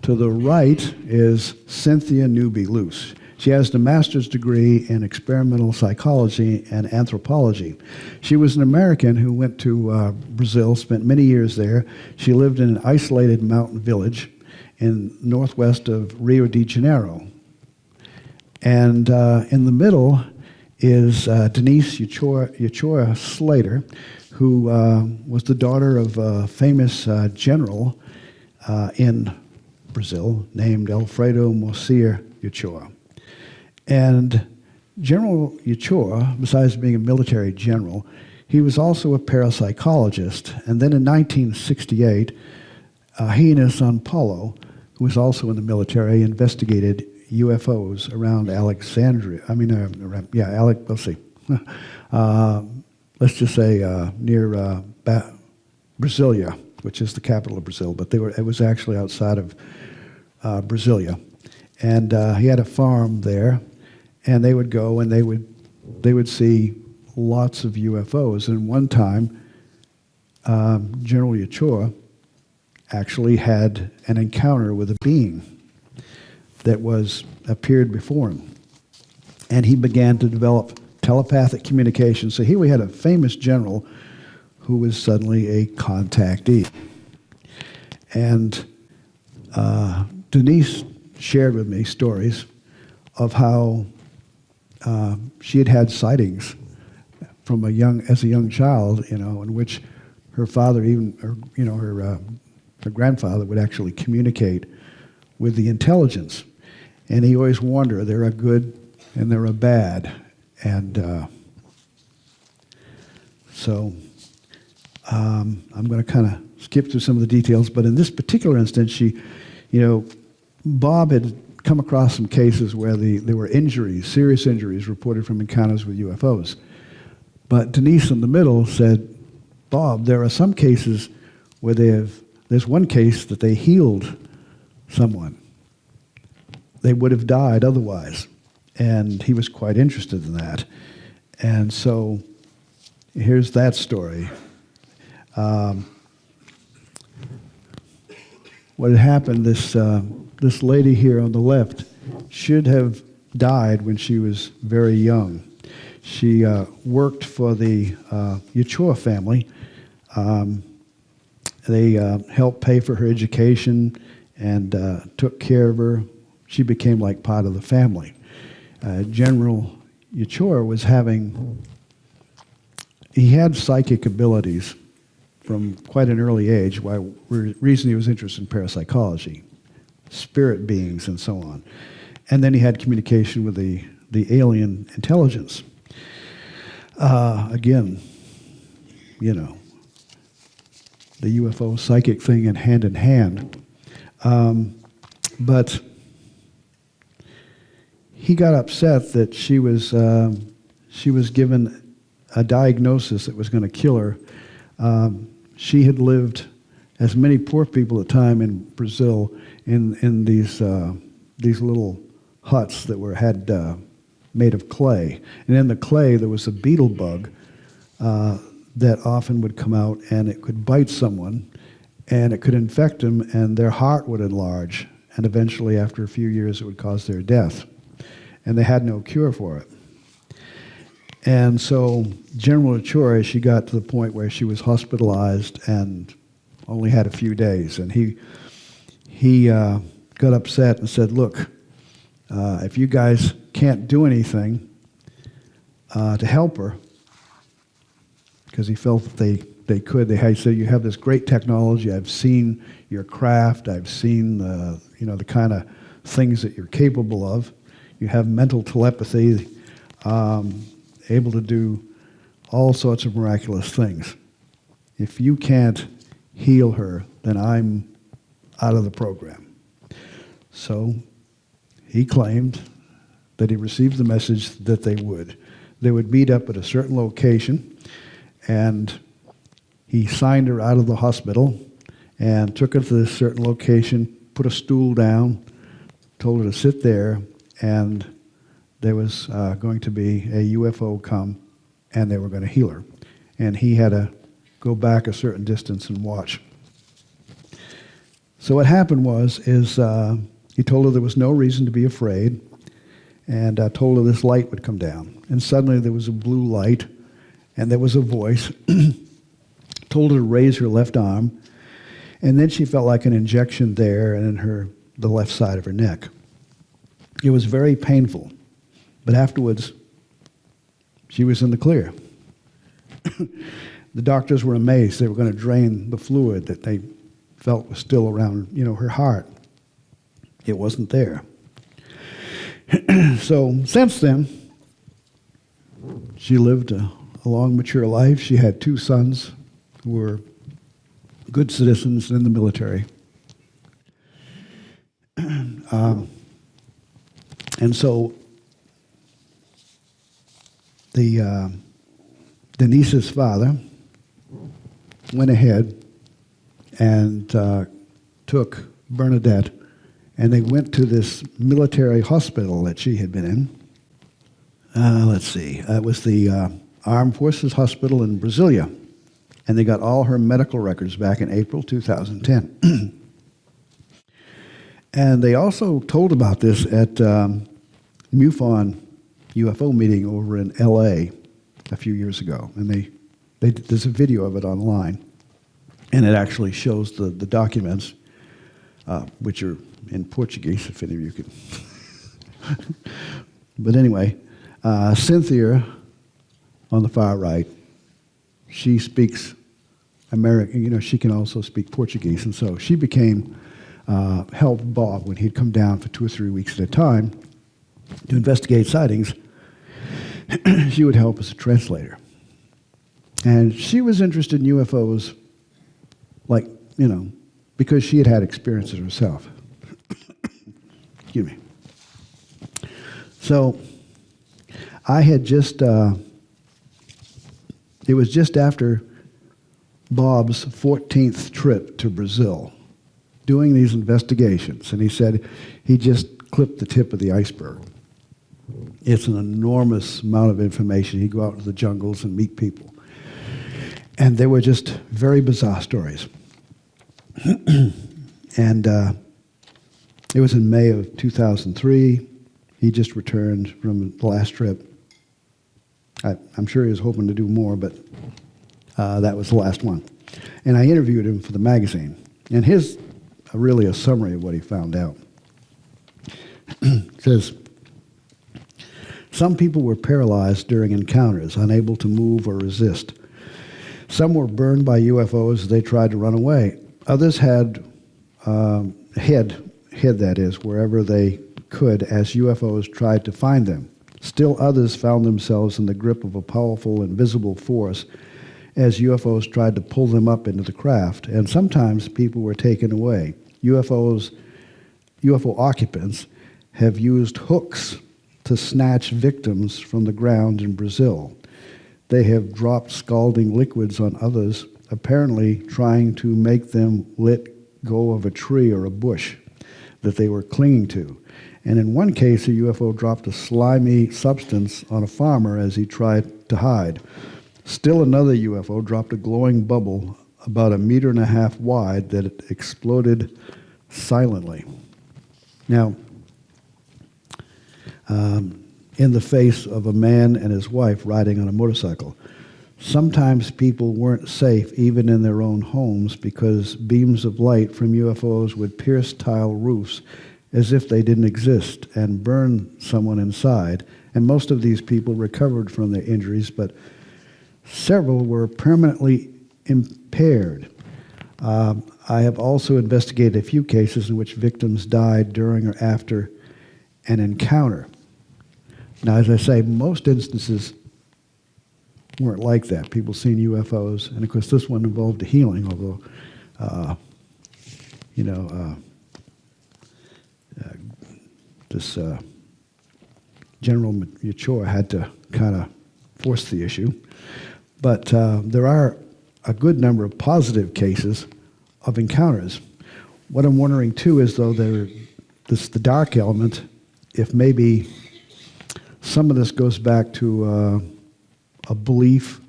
To the right is Cynthia Newby Luce. She has a master's degree in experimental psychology and anthropology. She was an American who went to Brazil, spent many years there. She lived in an isolated mountain village in northwest of Rio de Janeiro. And in the middle is Denise Uchoa Slater, who was the daughter of a famous general in Brazil named Alfredo Moacir Uchoa. And General Uchoa, besides being a military general, he was also a parapsychologist. And then in 1968, he and his son Paulo, who was also in the military, investigated UFOs around Alexandria. Let's see. Let's just say near Brasilia, which is the capital of Brazil. But it was actually outside of Brasilia, and he had a farm there, and they would go and they would see lots of UFOs. And one time, General Yachoa actually had an encounter with a being that appeared before him. And he began to develop telepathic communication. So here we had a famous general who was suddenly a contactee. And Denise shared with me stories of how she had sightings as a young child, in which her father, her grandfather would actually communicate with the intelligence. And he always warned her, there are good and there are bad. And so I'm going to kind of skip through some of the details, but in this particular instance, Bob had come across some cases where there were serious injuries reported from encounters with UFOs. But Denise in the middle said, Bob, there are some cases where there's one case that they healed someone. They would have died otherwise. And he was quite interested in that. And so here's that story. What had happened, this lady here on the left should have died when she was very young. She worked for the Yachoa family. They helped pay for her education and took care of her. She became like part of the family. General Yachoa he had psychic abilities from quite an early age, reason he was interested in parapsychology, spirit beings, and so on. And then he had communication with the alien intelligence. Again, the UFO psychic thing in hand. But he got upset that she was given a diagnosis that was going to kill her. She had lived, as many poor people at the time in Brazil, in these little huts that were made of clay, and in the clay there was a beetle bug that often would come out, and it could bite someone, and it could infect them, and their heart would enlarge, and eventually, after a few years, it would cause their death, and they had no cure for it. And so General Yachoa, she got to the point where she was hospitalized and only had a few days, and he got upset and said, look, if you guys can't do anything to help her, because he felt that they could. He said, you have this great technology. I've seen your craft. I've seen the kind of things that you're capable of. You have mental telepathy, able to do all sorts of miraculous things. If you can't heal her, then I'm out of the program. So he claimed that he received the message that they would. They would meet up at a certain location, and he signed her out of the hospital and took her to this certain location, put a stool down, told her to sit there, and there was going to be a UFO come, and they were going to heal her. And he had to go back a certain distance and watch. So what happened is he told her there was no reason to be afraid, and told her this light would come down. And suddenly there was a blue light, and there was a voice, told her to raise her left arm, and then she felt like an injection there and in the left side of her neck. It was very painful, but afterwards, she was in the clear. The doctors were amazed. They were going to drain the fluid that they felt was still around, her heart. It wasn't there. So since then, she lived a long, mature life. She had 2 sons who were good citizens in the military. And so Denise's father went ahead and took Bernadette, and they went to this military hospital that she had been in. Let's see, it was the Armed Forces Hospital in Brasilia, and they got all her medical records back in April 2010. And they also told about this at MUFON UFO meeting over in LA a few years ago, and there's a video of it online, and it actually shows the documents, which are in Portuguese, if any of you could. But anyway, Cynthia on the far right, she speaks American, she can also speak Portuguese, and so she helped Bob when he'd come down for 2 or 3 weeks at a time to investigate sightings. She would help as a translator. And she was interested in UFOs, because she had had experiences herself. Excuse me. So I had just, it was just after Bob's 14th trip to Brazil, doing these investigations, and he said he just clipped the tip of the iceberg. It's an enormous amount of information. He'd go out into the jungles and meet people. And they were just very bizarre stories. And it was in May of 2003. He just returned from the last trip. I'm sure he was hoping to do more, but that was the last one. And I interviewed him for the magazine. And his really a summary of what he found out. It says, some people were paralyzed during encounters, unable to move or resist. Some were burned by UFOs as they tried to run away. Others hid, that is, wherever they could as UFOs tried to find them. Still others found themselves in the grip of a powerful invisible force as UFOs tried to pull them up into the craft, and sometimes people were taken away. UFO occupants have used hooks to snatch victims from the ground in Brazil. They have dropped scalding liquids on others, apparently trying to make them let go of a tree or a bush that they were clinging to. And in one case, a UFO dropped a slimy substance on a farmer as he tried to hide. Still another UFO dropped a glowing bubble about 1.5 meters wide that exploded silently. Now, in the face of a man and his wife riding on a motorcycle. Sometimes people weren't safe even in their own homes because beams of light from UFOs would pierce tile roofs as if they didn't exist and burn someone inside. And most of these people recovered from their injuries, but several were permanently impaired. I have also investigated a few cases in which victims died during or after an encounter. Now, as I say, most instances weren't like that. People seen UFOs, and of course this one involved a healing, although, this General Mature had to kind of force the issue. But there are a good number of positive cases of encounters. What I'm wondering, too, is, though, the dark element, if maybe some of this goes back to a belief,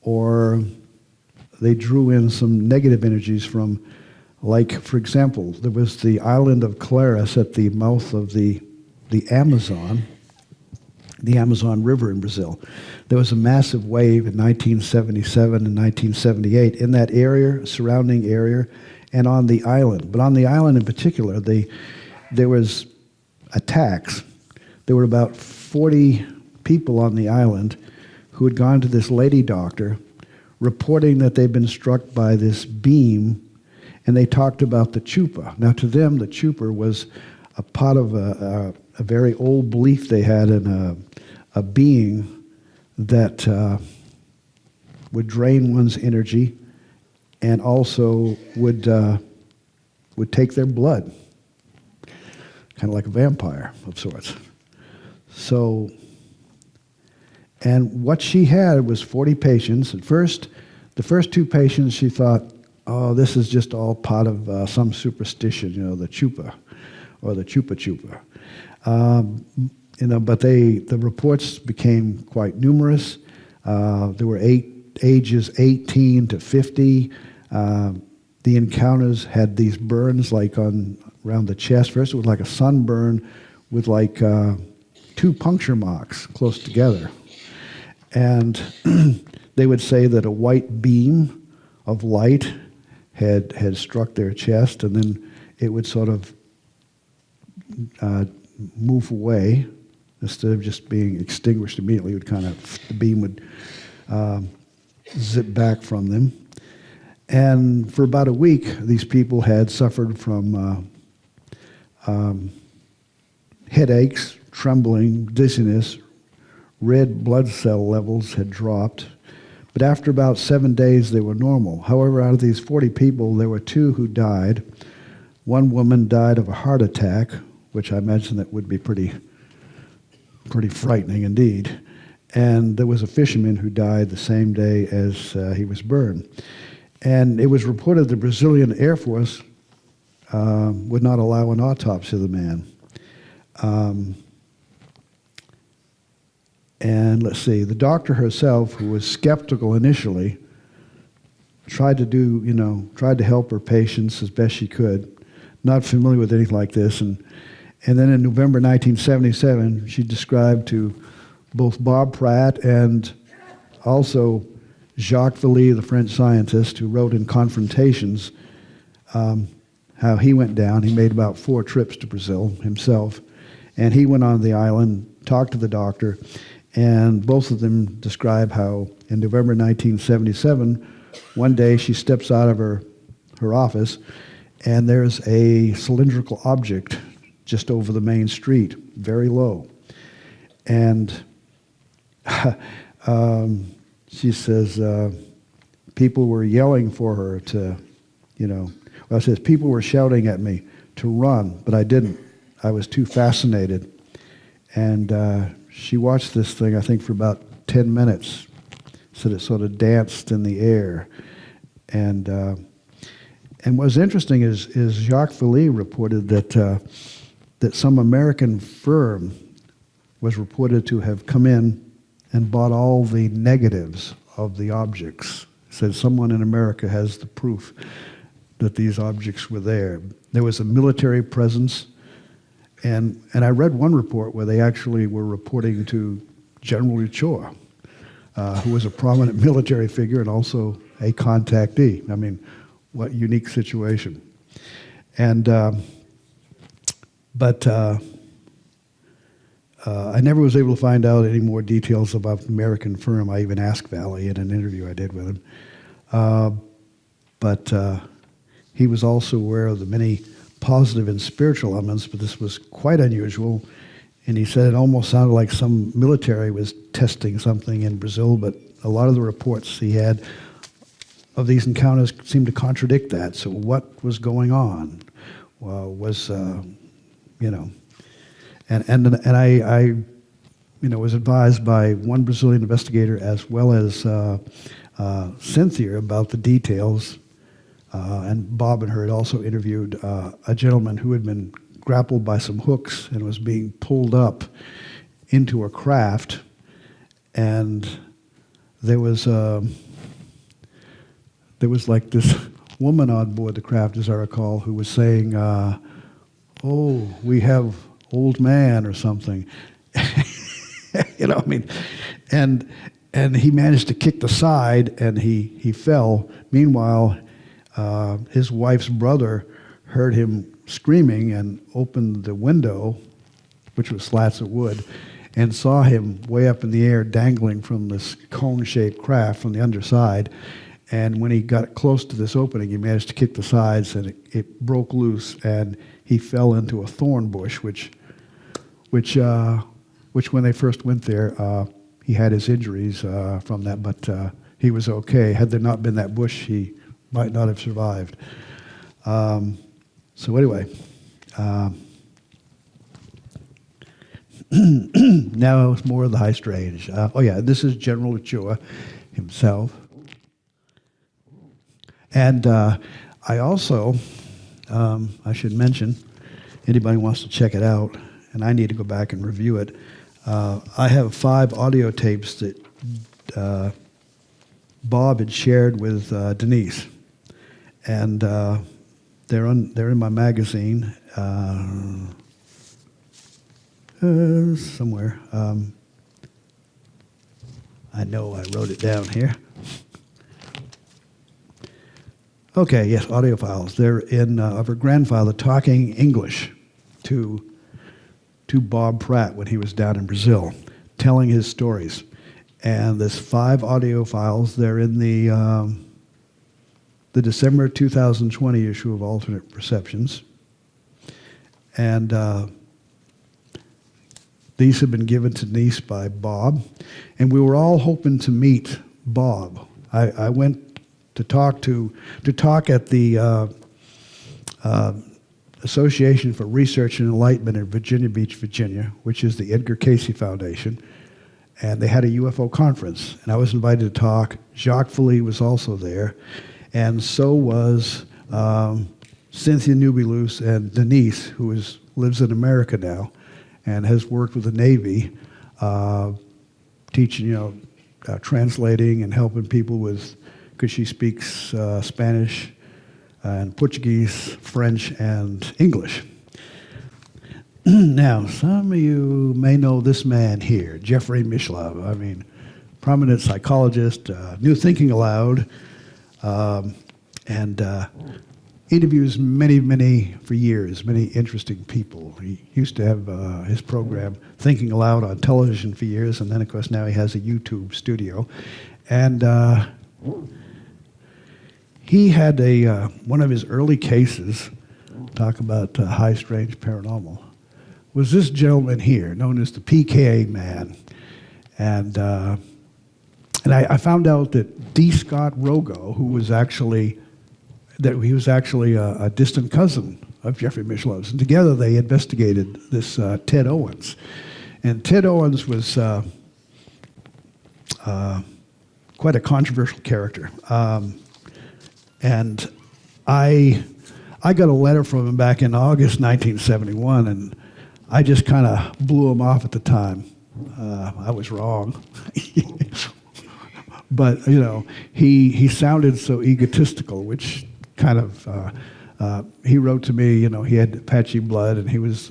or they drew in some negative energies from, like, for example, there was the island of Claris at the mouth of the Amazon River in Brazil. There was a massive wave in 1977 and 1978 in that area, surrounding area, and on the island. But on the island in particular, there was attacks. There were about 40 people on the island who had gone to this lady doctor reporting that they'd been struck by this beam, and they talked about the chupa. Now, to them, the chupa was a part of a very old belief they had in a being that would drain one's energy and also would take their blood, kind of like a vampire of sorts. So, and what she had was 40 patients. At first, the first 2 patients, she thought, oh, this is just all part of some superstition, the chupa, or the chupa chupa. But the reports became quite numerous. There were ages 18 to 50. The encounters had these burns like around the chest. First, it was like a sunburn with like 2 puncture marks close together. And they would say that a white beam of light had struck their chest, and then it would sort of move away instead of just being extinguished immediately. The beam would zip back from them. And for about a week, these people had suffered from headaches, trembling, dizziness, red blood cell levels had dropped. But after about 7 days, they were normal. However, out of these 40 people, there were 2 who died. One woman died of a heart attack, which I imagine that would be pretty frightening indeed. And there was a fisherman who died the same day as he was burned. And it was reported the Brazilian Air Force would not allow an autopsy of the man. And let's see, the doctor herself, who was skeptical initially, tried to help her patients as best she could, not familiar with anything like this. And then in November 1977, she described to both Bob Pratt and also Jacques Vallée, the French scientist who wrote in Confrontations, how he went down. He made about 4 trips to Brazil himself. And he went on the island, talked to the doctor, and both of them describe how in November 1977, one day she steps out of her office, and there's a cylindrical object just over the main street, very low. And she says people were yelling for her to, it says people were shouting at me to run, but I didn't. I was too fascinated. And she watched this thing, I think, for about 10 minutes. Said it sort of danced in the air. And what's interesting is Jacques Vallée reported that some American firm was reported to have come in and bought all the negatives of the objects. Said someone in America has the proof that these objects were there. There was a military presence, and I read one report where they actually were reporting to General Ochoa, who was a prominent military figure and also a contactee. I mean, what unique situation. And I never was able to find out any more details about the American firm. I even asked Valley in an interview I did with him. But he was also aware of the many positive and spiritual elements, but this was quite unusual. And he said it almost sounded like some military was testing something in Brazil, but a lot of the reports he had of these encounters seemed to contradict that. So what was going on? Was And I was advised by one Brazilian investigator as well as Cynthia about the details. And Bob and her had also interviewed a gentleman who had been grappled by some hooks and was being pulled up into a craft. And there was like this woman on board the craft, as I recall, who was saying, "Oh, we have old man," or something. And he managed to kick the side, and he fell. Meanwhile, his wife's brother heard him screaming and opened the window, which was slats of wood, and saw him way up in the air dangling from this cone-shaped craft from the underside. And when he got close to this opening, he managed to kick the sides, and it broke loose, and he fell into a thorn bush, which when they first went there, he had his injuries from that, but he was okay. Had there not been that bush, he might not have survived. So anyway, Now it's more of the high strange. This is General Ochoa himself. And I also, I should mention, anybody wants to check it out, and I need to go back and review it, I have 5 audio tapes that Bob had shared with Denise. And they're in my magazine somewhere. I know I wrote it down here. Okay, yes, audio files. They're in of her grandfather talking English to Bob Pratt when he was down in Brazil, telling his stories. And there's 5 audio files. They're in the December 2020 issue of Alternate Perceptions. And these have been given to Denise by Bob. And we were all hoping to meet Bob. I went to talk at the Association for Research and Enlightenment in Virginia Beach, Virginia, which is the Edgar Cayce Foundation. And they had a UFO conference, and I was invited to talk. Jacques Philippe was also there, and so was Cynthia Nubilus and Denise, who lives in America now and has worked with the Navy, teaching, translating and helping people with, because she speaks Spanish and Portuguese, French, and English. Now, some of you may know this man here, Jeffrey Mishlove. I mean, prominent psychologist, New Thinking Aloud, and interviews many interesting people. He used to have his program, Thinking Aloud, on television for years, and then, of course, now he has a YouTube studio. And he had one of his early cases, talk about high strange paranormal, was this gentleman here, known as the PKA man. And I found out that D. Scott Rogo, who was actually a distant cousin of Jeffrey Mishlove's, and together they investigated this Ted Owens. And Ted Owens was quite a controversial character. And I got a letter from him back in August 1971, and I just kind of blew him off at the time. I was wrong. But, he sounded so egotistical, which kind of, he wrote to me, he had Apache blood, and he was,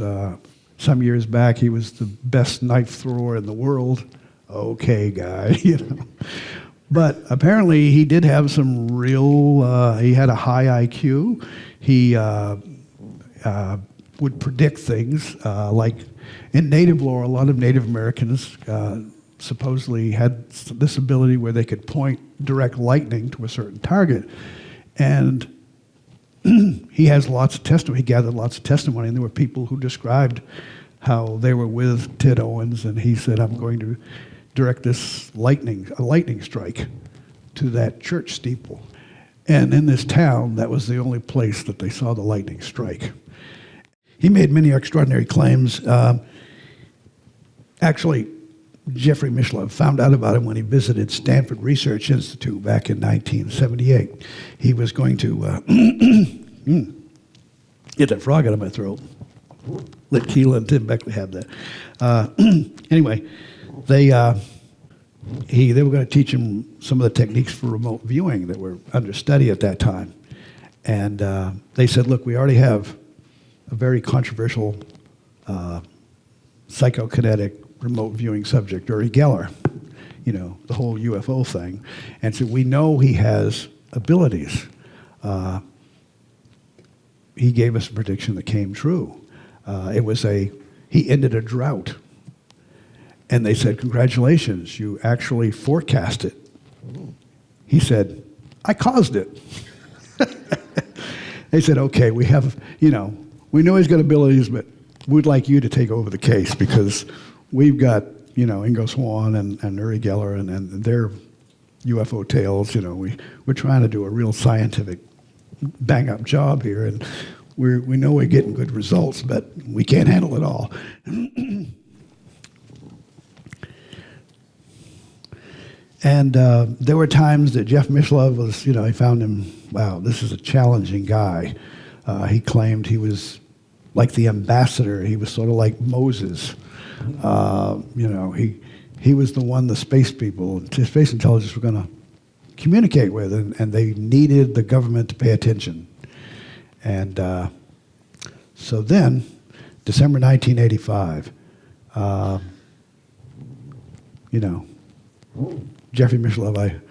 some years back, he was the best knife thrower in the world. Okay, guy, But apparently he did have some real, he had a high IQ. He would predict things, like in native lore, a lot of Native Americans supposedly had this ability where they could point direct lightning to a certain target. And he has lots of testimony, he gathered lots of testimony, and there were people who described how they were with Ted Owens, and he said, I'm going to direct a lightning strike to that church steeple. And in this town, that was the only place that they saw the lightning strike. He made many extraordinary claims. Actually, Jeffrey Mishlove found out about him when he visited Stanford Research Institute back in 1978. He was going to get that frog out of my throat. Let Keela and Tim Beckley have that. Anyway, they were going to teach him some of the techniques for remote viewing that were under study at that time. And they said, look, we already have a very controversial psychokinetic remote viewing subject, Uri Geller, the whole UFO thing. And so we know he has abilities. He gave us a prediction that came true. He ended a drought. And they said, congratulations, you actually forecast it. He said, I caused it. They said, okay, we have, we know he's got abilities, but we'd like you to take over the case because we've got, Ingo Swann and Uri Geller and their UFO tales. We're trying to do a real scientific bang-up job here, and we know we're getting good results, but we can't handle it all. And there were times that Jeff Mishlove was, he found him, wow, this is a challenging guy. He claimed he was like the ambassador. He was sort of like Moses. He was the one the space people, space intelligence were going to communicate with, and they needed the government to pay attention. And so then, December 1985, Jeffrey Mishlove,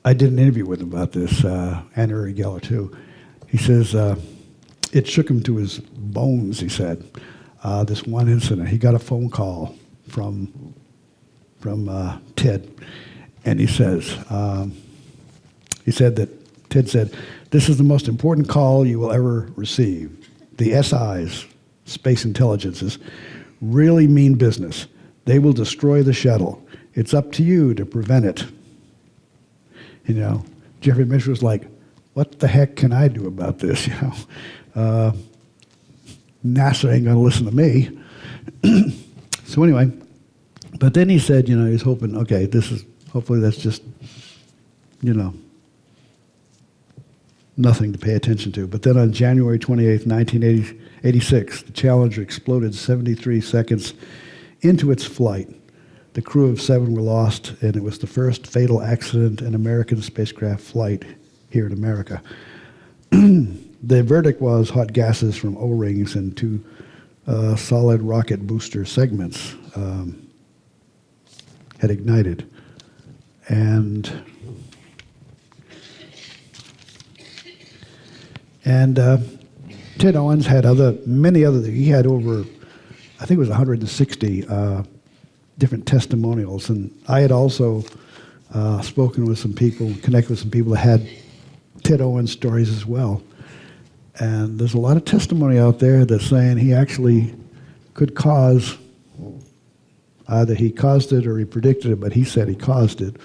I did an interview with him about this, and Uri Geller too. He says, it shook him to his bones, he said. This one incident, he got a phone call from Ted, and he said that Ted said, "This is the most important call you will ever receive. The SIs, Space Intelligences, really mean business. They will destroy the shuttle. It's up to you to prevent it." Jeffrey Mitchell was like, "What the heck can I do about this?" NASA ain't going to listen to me. So anyway, but then he said, he's hoping, okay, hopefully that's just, nothing to pay attention to. But then on January 28th, 1986, the Challenger exploded 73 seconds into its flight. The crew of 7 were lost, and it was the first fatal accident in American spacecraft flight here in America. The verdict was hot gases from O-rings and 2 solid rocket booster segments had ignited. And Ted Owens had many other, he had over, I think it was 160 different testimonials. And I had also spoken with some people, connected with some people that had Ted Owens stories as well. And there's a lot of testimony out there that's saying he actually could cause, either he caused it or he predicted it, but he said he caused it.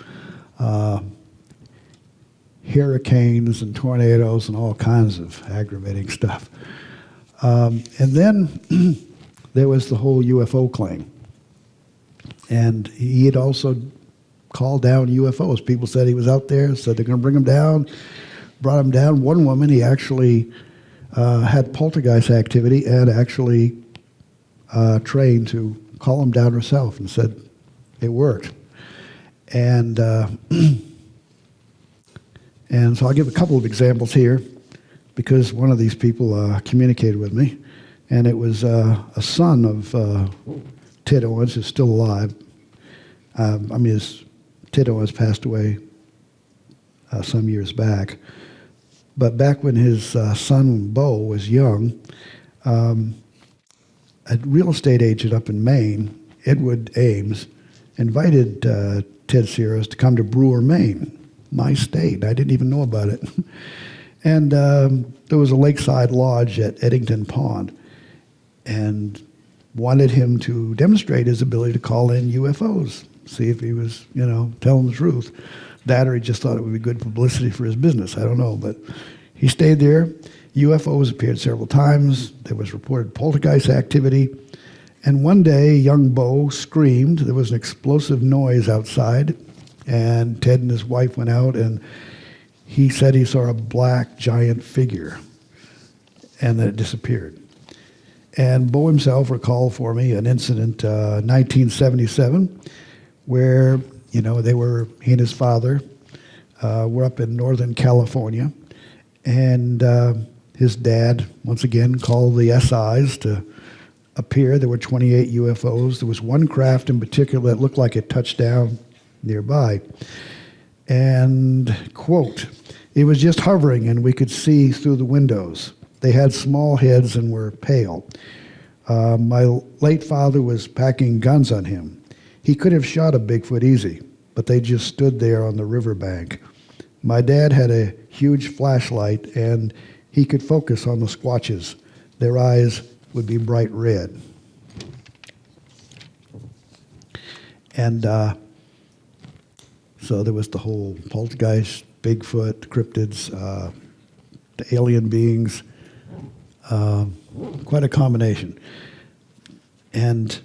Hurricanes and tornadoes and all kinds of aggravating stuff. And then there was the whole UFO claim. And he had also called down UFOs. People said he was out there, said they're going to bring him down, brought him down. One woman, he actually had poltergeist activity and actually trained to call him down herself, and said it worked. And and so I'll give a couple of examples here, because one of these people communicated with me, and it was a son of Ted Owens, who's still alive. Ted Owens passed away some years back. But back when his son, Bo, was young, a real estate agent up in Maine, Edward Ames, invited Ted Sears to come to Brewer, Maine, my state. I didn't even know about it. And there was a lakeside lodge at Eddington Pond, and wanted him to demonstrate his ability to call in UFOs, see if he was, telling the truth. That, or he just thought it would be good publicity for his business. I don't know, but he stayed there. UFOs appeared several times. There was reported poltergeist activity. And one day, young Bo screamed. There was an explosive noise outside, and Ted and his wife went out, and he said he saw a black giant figure, and then it disappeared. And Bo himself recalled for me an incident, 1977, where he and his father were up in Northern California, and his dad, once again, called the SIs to appear. There were 28 UFOs. There was one craft in particular that looked like it touched down nearby. And, quote, "It was just hovering and we could see through the windows. They had small heads and were pale. My late father was packing guns on him. He could have shot a Bigfoot easy, but they just stood there on the riverbank. My dad had a huge flashlight, and he could focus on the squatches. Their eyes would be bright red." And so there was the whole poltergeist, Bigfoot, cryptids, the alien beings, quite a combination. And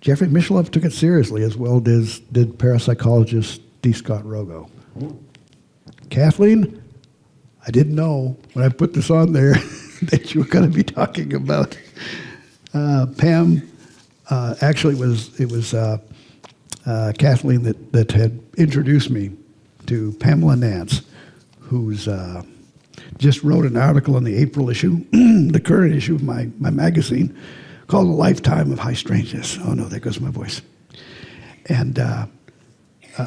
Jeffrey Mishlove took it seriously, as well did parapsychologist D. Scott Rogo. Kathleen, I didn't know when I put this on there that you were going to be talking about Pam. Actually, it was Kathleen that had introduced me to Pamela Nance, who's just wrote an article in the April issue, the current issue of my magazine, called A Lifetime of High Strangeness. Oh no, there goes my voice. And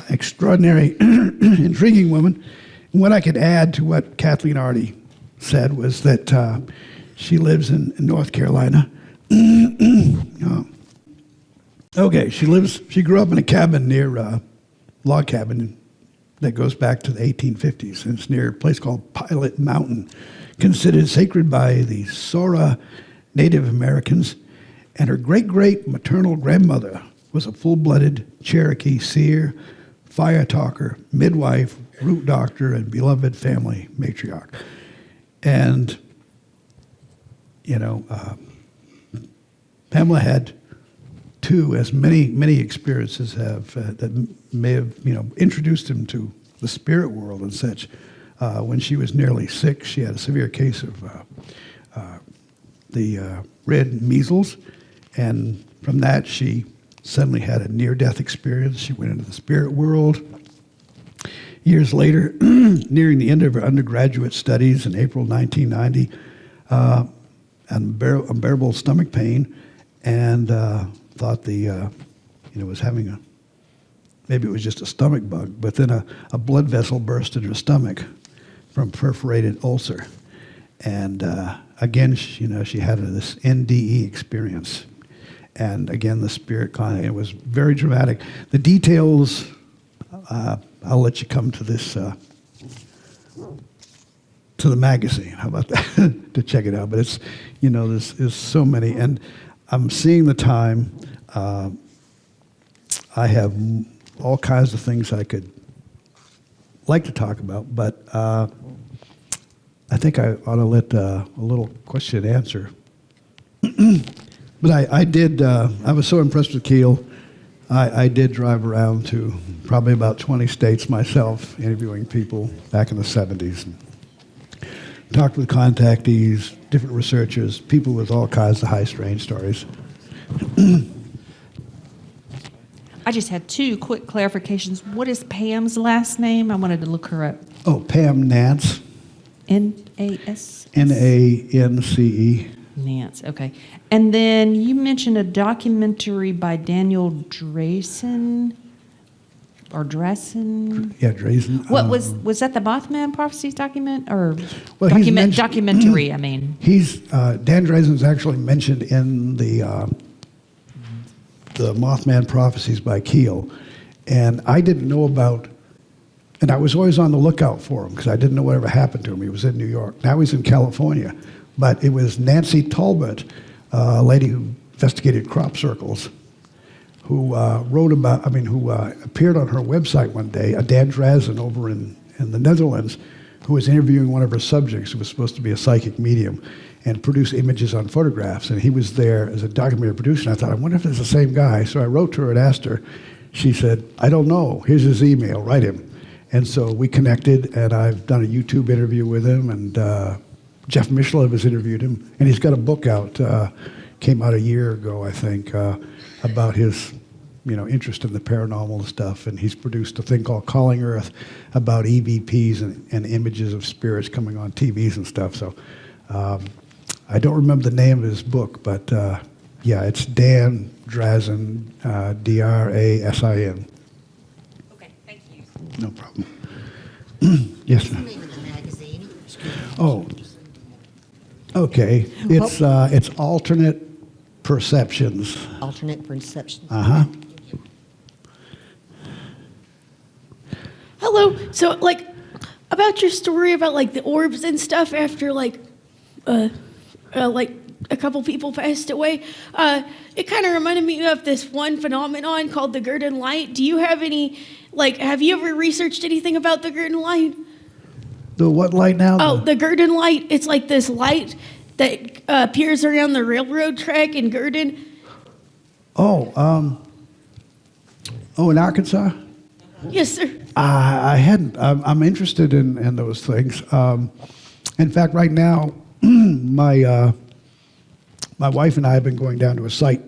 extraordinary, intriguing woman. What I could add to what Kathleen already said was that she lives in North Carolina. Okay, she grew up in a cabin near, log cabin that goes back to the 1850s. And it's near a place called Pilot Mountain, considered sacred by the Sora Native Americans. And her great-great maternal grandmother was a full-blooded Cherokee seer, fire talker, midwife, root doctor, and beloved family matriarch. And, Pamela had two, as many experiences have, that may have, introduced him to the spirit world and such. When she was nearly 6, she had a severe case of the red measles, and from that she suddenly had a near-death experience. She went into the spirit world. Years later, nearing the end of her undergraduate studies in April 1990, unbearable stomach pain, and thought was having maybe it was just a stomach bug, but then a blood vessel burst in her stomach from perforated ulcer. And again, she had this NDE experience. And again, the spirit it was very dramatic. The details, I'll let you come to this, to the magazine. How about that? To check it out. But it's, there's so many. And I'm seeing the time. I have all kinds of things I could like to talk about, but I think I ought to let a little question and answer. But I did, I was so impressed with Keel, I did drive around to probably about 20 states myself, interviewing people back in the 70s. And talked with contactees, different researchers, people with all kinds of high strange stories. I just had 2 quick clarifications. What is Pam's last name? I wanted to look her up. Oh, Pam Nance. N-A-S? Nance. Nance, okay. And then you mentioned a documentary by Daniel Drayson, or Dressen? Yeah, Drayson. What was that the Mothman Prophecies document, or well, documentary, I mean? He's, Dan Draysen's actually mentioned in the Mothman Prophecies by Keel. And I didn't know about, and I was always on the lookout for him because I didn't know whatever happened to him. He was in New York. Now he's in California. But it was Nancy Talbot, a lady who investigated crop circles, who who appeared on her website one day, a Dan Drazen over in the Netherlands, who was interviewing one of her subjects who was supposed to be a psychic medium and produce images on photographs. And he was there as a documentary producer. And I thought, I wonder if it's the same guy. So I wrote to her and asked her. She said, I don't know. Here's his email. Write him. And so we connected, and I've done a YouTube interview with him, and Jeff Mishlove has interviewed him, and he's got a book out, came out a year ago, I think, about his, interest in the paranormal stuff, and he's produced a thing called Calling Earth about EVPs and images of spirits coming on TVs and stuff. So I don't remember the name of his book, but yeah, it's Dan Drazen, Drasin. Okay, thank you. No problem. Yes, ma'am. What's the name of the magazine? Oh, okay. It's Alternate Perceptions. Alternate Perceptions. Uh-huh. Hello. So, about your story about the orbs and stuff after a couple people passed away, it kind of reminded me of this one phenomenon called the Gurdon Light. Do you have any, have you ever researched anything about the Gurdon Light? The what light now? Oh, the Gurdon Light. It's like this light that appears around the railroad track in Gurdon. In Arkansas? Yes, sir. I hadn't. I'm interested in those things. In fact, right now, my wife and I have been going down to a site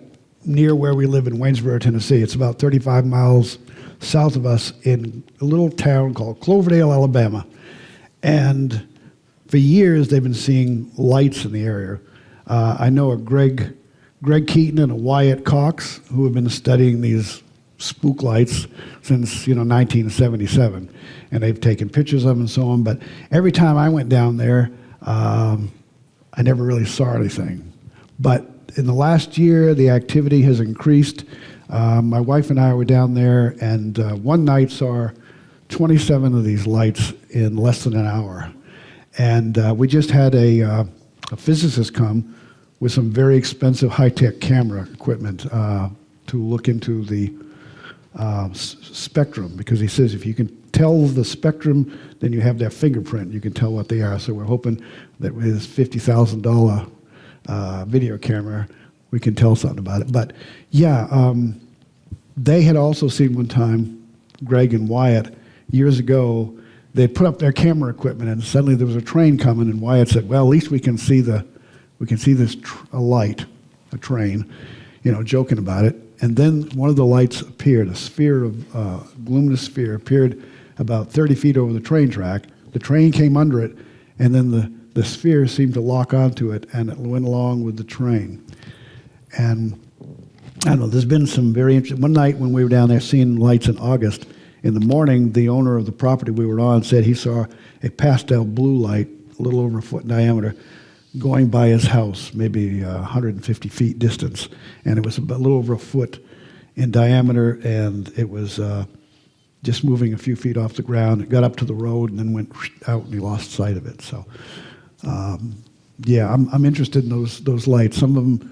near where we live in Waynesboro, Tennessee. It's about 35 miles south of us in a little town called Cloverdale, Alabama. And for years, they've been seeing lights in the area. I know a Greg Keaton and a Wyatt Cox who have been studying these spook lights since 1977, and they've taken pictures of them and so on. But every time I went down there, I never really saw anything. But in the last year, the activity has increased. My wife and I were down there, and one night saw 27 of these lights in less than an hour. And we just had a physicist come with some very expensive high-tech camera equipment to look into the spectrum, because he says if you can tell the spectrum, then you have their fingerprint. You can tell what they are. So we're hoping that with his $50,000 video camera, we can tell something about it. But yeah, they had also seen one time, Greg and Wyatt, years ago, they put up their camera equipment, and suddenly there was a train coming, and Wyatt said, "Well, at least we can see this a light, a train," joking about it. And then one of the lights appeared, a sphere of luminous sphere appeared about 30 feet over the train track. The train came under it, and then the sphere seemed to lock onto it, and it went along with the train. And I don't know, there's been some very interesting. One night when we were down there seeing lights in August, in the morning, the owner of the property we were on said he saw a pastel blue light, a little over a foot in diameter, going by his house, maybe 150 feet distance. And it was a little over a foot in diameter, and it was just moving a few feet off the ground. It got up to the road and then went out, and he lost sight of it. So, yeah, I'm interested in those lights. Some of them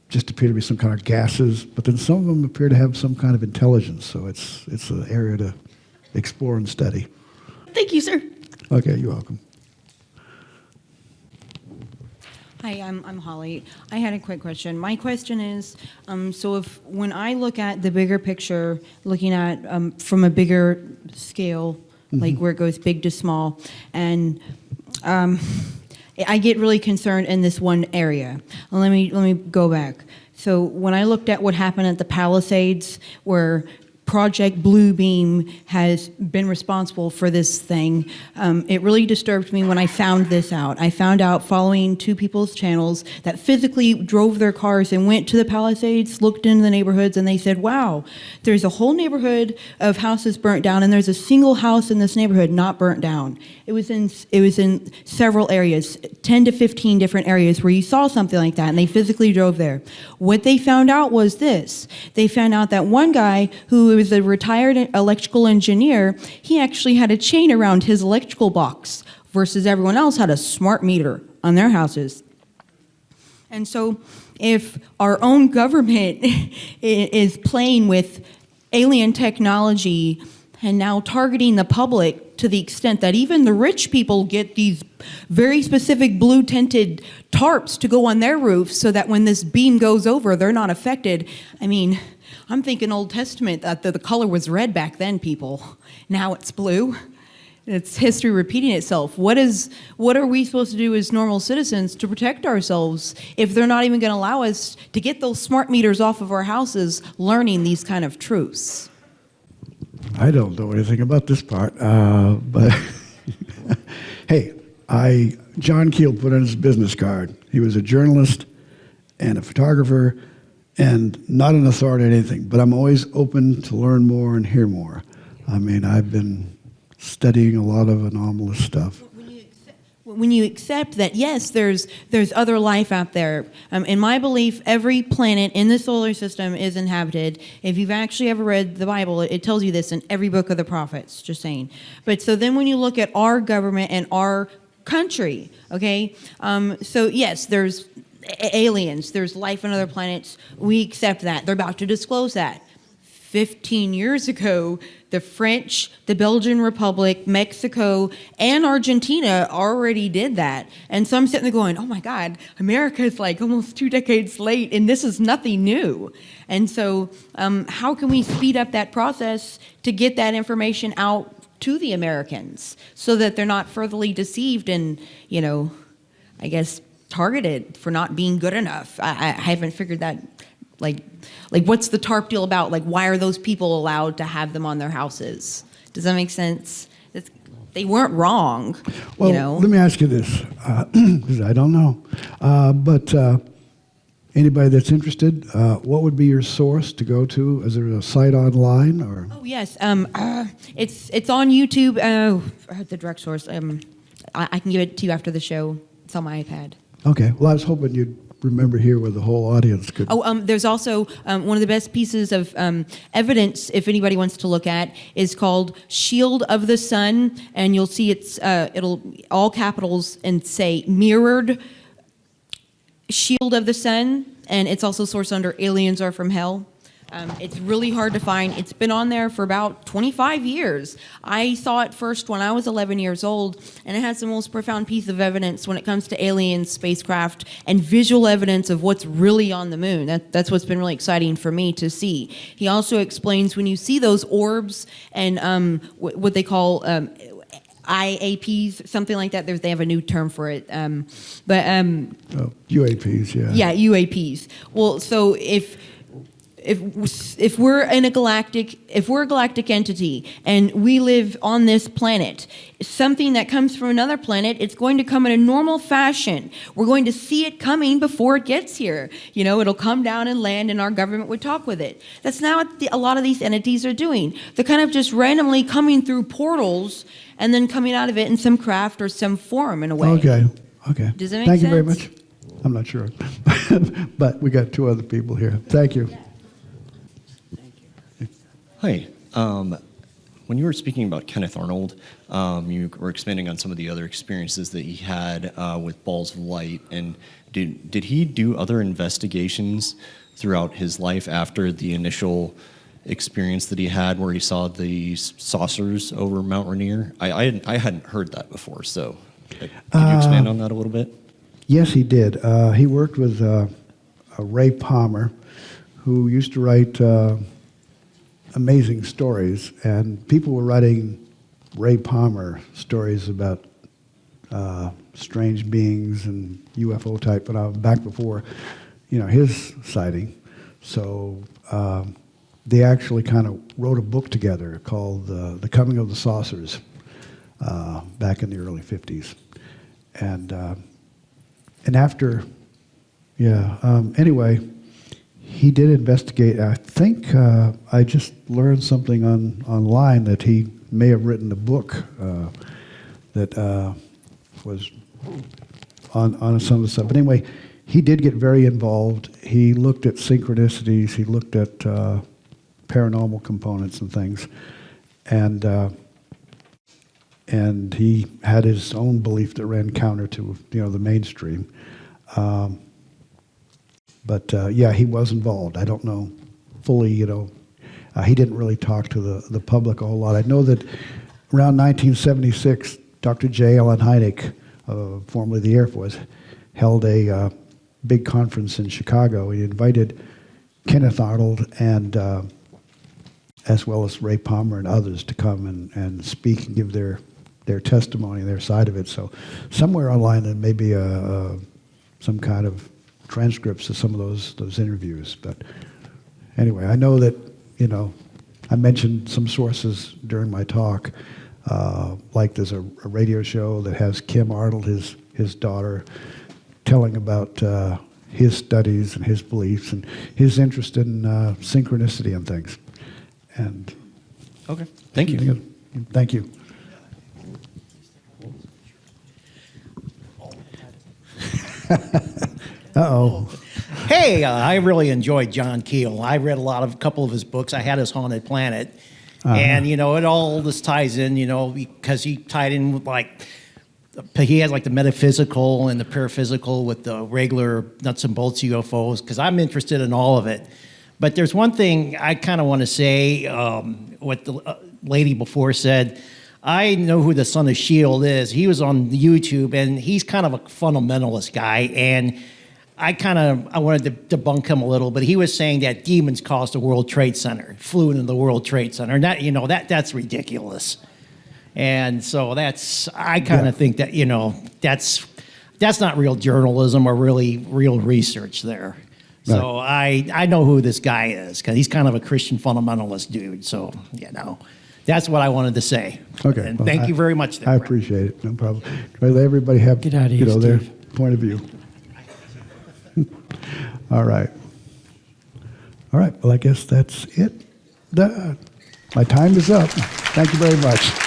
just appear to be some kind of gases, but then some of them appear to have some kind of intelligence. So it's an area to explore and study. Thank you, sir. Okay, you're welcome. Hi, I'm Holly. I had a quick question. My question is, so when I look at the bigger picture, looking at from a bigger scale, like where it goes big to small, and I get really concerned in this one area. Let me go back. So when I looked at what happened at the Palisades, where Project Bluebeam has been responsible for this thing. It really disturbed me when I found this out. I found out following two people's channels that physically drove their cars and went to the Palisades, looked into the neighborhoods, and they said, wow, there's a whole neighborhood of houses burnt down, and there's a single house in this neighborhood not burnt down. It was in several areas, 10 to 15 different areas where you saw something like that, and they physically drove there. What they found out was this. They found out that one guy who was a retired electrical engineer, he actually had a chain around his electrical box versus everyone else had a smart meter on their houses. And so if our own government is playing with alien technology and now targeting the public to the extent that even the rich people get these very specific blue tinted tarps to go on their roofs so that when this beam goes over, they're not affected. I mean, I'm thinking Old Testament that the color was red back then, people. Now it's blue. It's history repeating itself. What are we supposed to do as normal citizens to protect ourselves if they're not even going to allow us to get those smart meters off of our houses learning these kind of truths? I don't know anything about this part, but hey, John Keel put on his business card. He was a journalist and a photographer and not an authority on anything, but I'm always open to learn more and hear more. I mean, I've been studying a lot of anomalous stuff. When you accept that, yes, there's other life out there. In my belief, every planet in the solar system is inhabited. If you've actually ever read the Bible, it tells you this in every book of the prophets, just saying. But so then when you look at our government and our country, okay, so yes, there's aliens, there's life on other planets. We accept that. They're about to disclose that. 15 years ago, the French, the Belgian Republic, Mexico, and Argentina already did that. And so I'm sitting there going, oh my God, America is like almost 2 decades late, and this is nothing new. And so how can we speed up that process to get that information out to the Americans so that they're not furtherly deceived and, I guess, targeted for not being good enough? I haven't figured that, like what's the TARP deal about? Like, why are those people allowed to have them on their houses? Does that make sense? They weren't wrong, Well, let me ask you this, because I don't know. But anybody that's interested, what would be your source to go to? Is there a site online or? Oh yes, it's on YouTube. The direct source. I can give it to you after the show. It's on my iPad. Okay. Well, I was hoping you'd remember here where the whole audience could. There's also one of the best pieces of evidence, if anybody wants to look at, is called "Shield of the Sun," and you'll see it'll all capitals and say "mirrored shield of the sun," and it's also sourced under "Aliens Are from Hell." It's really hard to find. It's been on there for about 25 years. I saw it first when I was 11 years old, and it has the most profound piece of evidence when it comes to aliens, spacecraft, and visual evidence of what's really on the moon. That's what's been really exciting for me to see. He also explains when you see those orbs and what they call IAPs, something like that. they have a new term for it. UAPs, yeah. Yeah, UAPs. Well, so if we're a galactic entity and we live on this planet, something that comes from another planet, it's going to come in a normal fashion. We're going to see it coming before it gets here. It'll come down and land, and our government would talk with it. That's not what a lot of these entities are doing. They're kind of just randomly coming through portals and then coming out of it in some craft or some form in a way. Okay. Does that make Thank sense? you very much. I'm not sure, but we got 2 other people here. Thank you. Hi. When you were speaking about Kenneth Arnold, you were expanding on some of the other experiences that he had with balls of light. And did he do other investigations throughout his life after the initial experience that he had where he saw these saucers over Mount Rainier? I hadn't heard that before, so could you expand on that a little bit? Yes, he did. He worked with Ray Palmer, who used to write amazing stories, and people were writing Ray Palmer stories about strange beings and UFO type, but back before, his sighting. So they actually kind of wrote a book together called The Coming of the Saucers back in the early 50s. And after, anyway, he did investigate. I think I just learned something online that he may have written a book that was on some of the stuff. But anyway, he did get very involved. He looked at synchronicities. He looked at paranormal components and things, and he had his own belief that ran counter to the mainstream. But he was involved. I don't know fully. He didn't really talk to the public a whole lot. I know that around 1976, Dr. J. Allen Hynek, formerly the Air Force, held a big conference in Chicago. He invited Kenneth Arnold and as well as Ray Palmer and others to come and speak and give their testimony, their side of it. So somewhere online there may be some kind of transcripts of some of those interviews. But anyway, I know that I mentioned some sources during my talk, like there's a radio show that has Kim Arnold, his daughter, telling about his studies and his beliefs and his interest in synchronicity and things. And Okay. Thank you. Thank you. Uh-oh. Hey, I really enjoyed John Keel. I read a couple of his books. I had his Haunted Planet. And, it all this ties in, because he tied in with, he has, the metaphysical and the paraphysical with the regular nuts and bolts UFOs, because I'm interested in all of it. But there's one thing I kind of want to say, with lady before said, I know who the son of Shield is. He was on YouTube, and he's kind of a fundamentalist guy, and I wanted to debunk him a little, but he was saying that demons caused the World Trade Center, flew into the World Trade Center. And that's ridiculous. And so I kind of think that, that's not real journalism or really real research there. Right. So I know who this guy is, because he's kind of a Christian fundamentalist dude. So, that's what I wanted to say. Okay. And well, thank you very much. I appreciate it. No problem. Try to let everybody have Get out of here, their Steve. point of view. All right. All right. Well, I guess that's it. My time is up. Thank you very much.